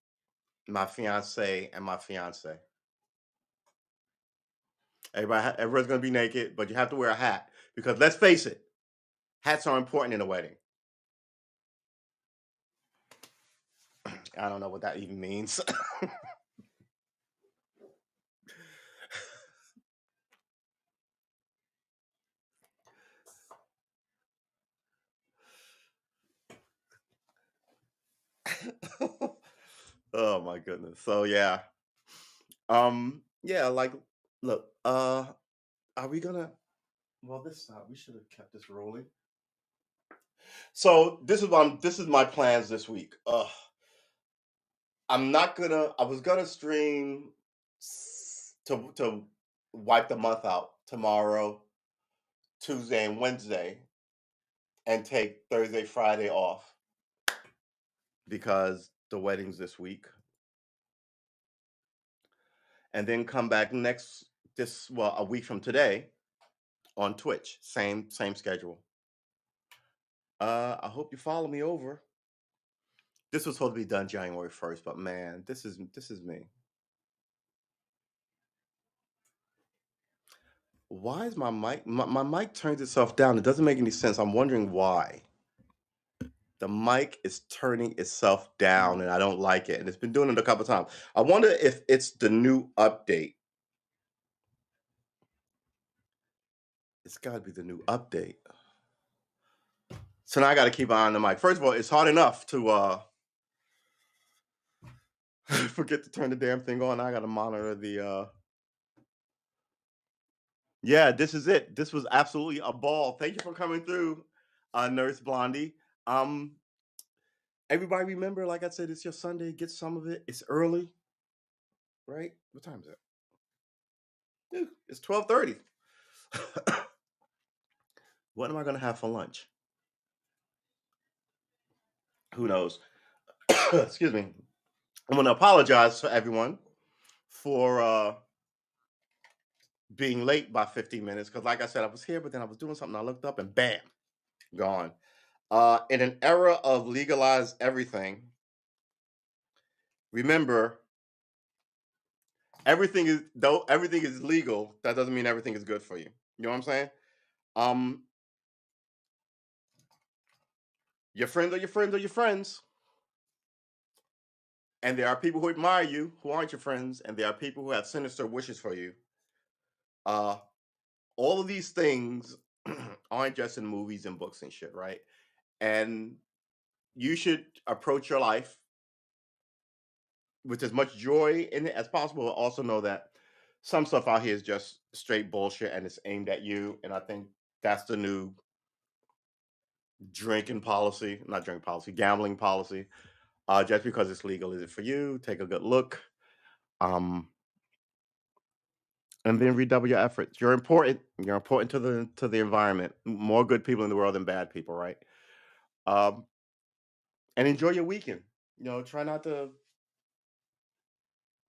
my fiance and my fiance. Everyone's gonna be naked, but you have to wear a hat because let's face it, hats are important in a wedding. I don't know what that even means. Oh my goodness. So yeah. Yeah, like look, are we gonna well we should have kept this rolling. So this is my plans this week. I was gonna stream to wipe the month out tomorrow, Tuesday and Wednesday, and take Thursday, Friday off because the wedding's this week, and then come back a week from today on Twitch. Same schedule. I hope you follow me over. This was supposed to be done January 1st, but man, this is me. Why is my mic? My mic turns itself down. It doesn't make any sense. I'm wondering why. The mic is turning itself down and I don't like it. And it's been doing it a couple times. I wonder if it's the new update. It's got to be the new update. So now I got to keep an eye on the mic. First of all, it's hard enough to forget to turn the damn thing on. I got to monitor the. Yeah, this is it. This was absolutely a ball. Thank you for coming through, Nurse Blondie. Um, Everybody remember, like I said, it's your Sunday. Get some of it. It's early, right? What time is it? It's 12:30. What am I gonna have for lunch? Who knows? Excuse me. I'm gonna apologize to everyone for being late by 15 minutes because, like I said, I was here, but then I was doing something. I looked up and bam, gone. In an era of legalized everything, remember everything is legal. That doesn't mean everything is good for you. You know what I'm saying? Um, your friends are your friends are your friends. And there are people who admire you who aren't your friends, and there are people who have sinister wishes for you. Uh, all of these things aren't just in movies and books and shit, right? And you should approach your life with as much joy in it as possible. But also know that some stuff out here is just straight bullshit and it's aimed at you. And I think that's the new gambling policy. Just because it's legal, is it for you? Take a good look. Um, and then redouble your efforts. You're important. You're important to the environment. More good people in the world than bad people, right? Um, and enjoy your weekend. Try not to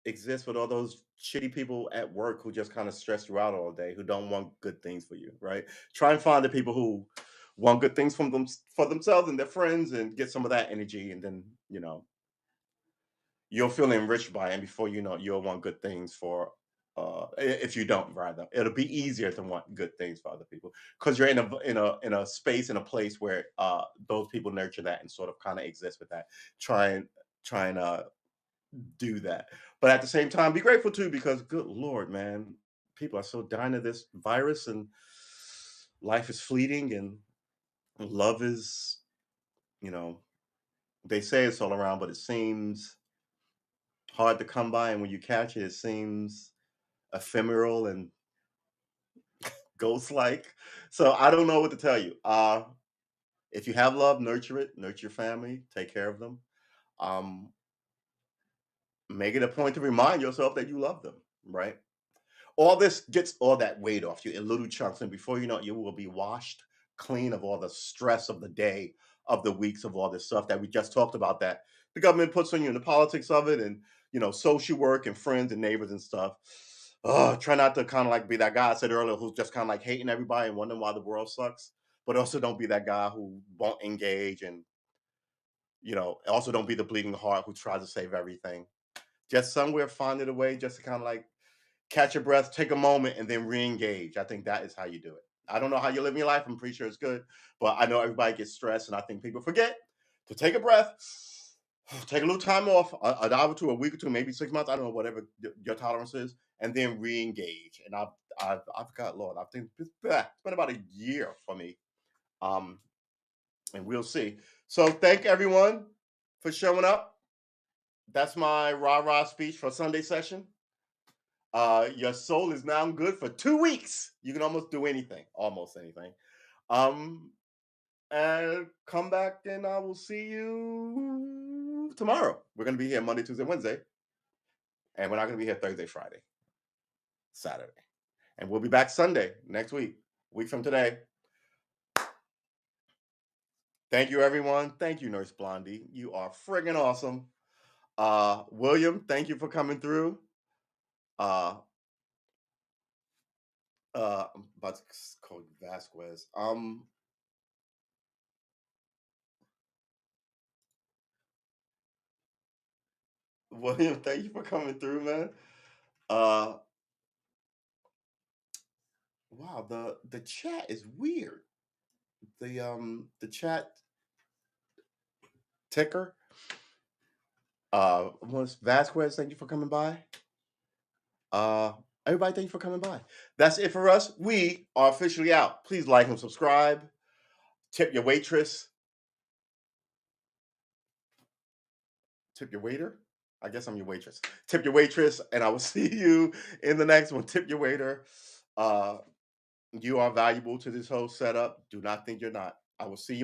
exist with all those shitty people at work who just kind of stress you out all day, who don't want good things for you, right? Try and find the people who want good things from them for themselves and their friends, and get some of that energy, and then you'll feel enriched by it. And before you know it, you'll want good things for if you don't, rather, it'll be easier to want good things for other people because you're in a space, in a place where those people nurture that and sort of kind of exist with that. Try and do that, but at the same time be grateful too, because good lord, man, people are so dying of this virus, and life is fleeting, and love is, you know they say it's all around, but it seems hard to come by, and when you catch it, it seems ephemeral and ghost like. So I don't know what to tell you. If you have love, nurture it, nurture your family, take care of them. Um, Make it a point to remind yourself that you love them, right? All this gets all that weight off you in little chunks, and before you know it, you will be washed clean of all the stress of the day, of the weeks, of all this stuff that we just talked about, that the government puts on you, and the politics of it, and social work and friends and neighbors and stuff. Try not to kind of like be that guy I said earlier who's just kind of like hating everybody and wondering why the world sucks. But also don't be that guy who won't engage, and also don't be the bleeding heart who tries to save everything. Just somewhere find a way just to kind of like catch your breath, take a moment, and then re-engage. I think that is how you do it. I don't know how you live your life. I'm pretty sure it's good, but I know everybody gets stressed, and I think people forget to take a breath, take a little time off, an hour or two, a week or two, maybe 6 months. I don't know, whatever your tolerance is, and then re-engage. And I've got, Lord, I think it's been about a year for me, um, and we'll see. So thank everyone for showing up. That's my rah rah speech for Sunday session. Your soul is now good for 2 weeks. You can almost anything. Um, and come back, and I will see you tomorrow. We're gonna be here Monday, Tuesday, Wednesday, and we're not gonna be here Thursday, Friday, Saturday, and we'll be back Sunday next week, week from today. Thank you, everyone. Thank you, Nurse Blondie. You are friggin' awesome. William, thank you for coming through. Uh, I'm about to call you Vasquez. William, thank you for coming through, man. Uh, wow, the chat is weird. The chat ticker. Was Vasquez, thank you for coming by. Uh, everybody, thank you for coming by. That's it for us. We are officially out. Please like and subscribe. Tip your waitress. Tip your waiter. I guess I'm your waitress. Tip your waitress, and I will see you in the next one. Tip your waiter. Uh, you are valuable to this whole setup. Do not think you're not. I will see you.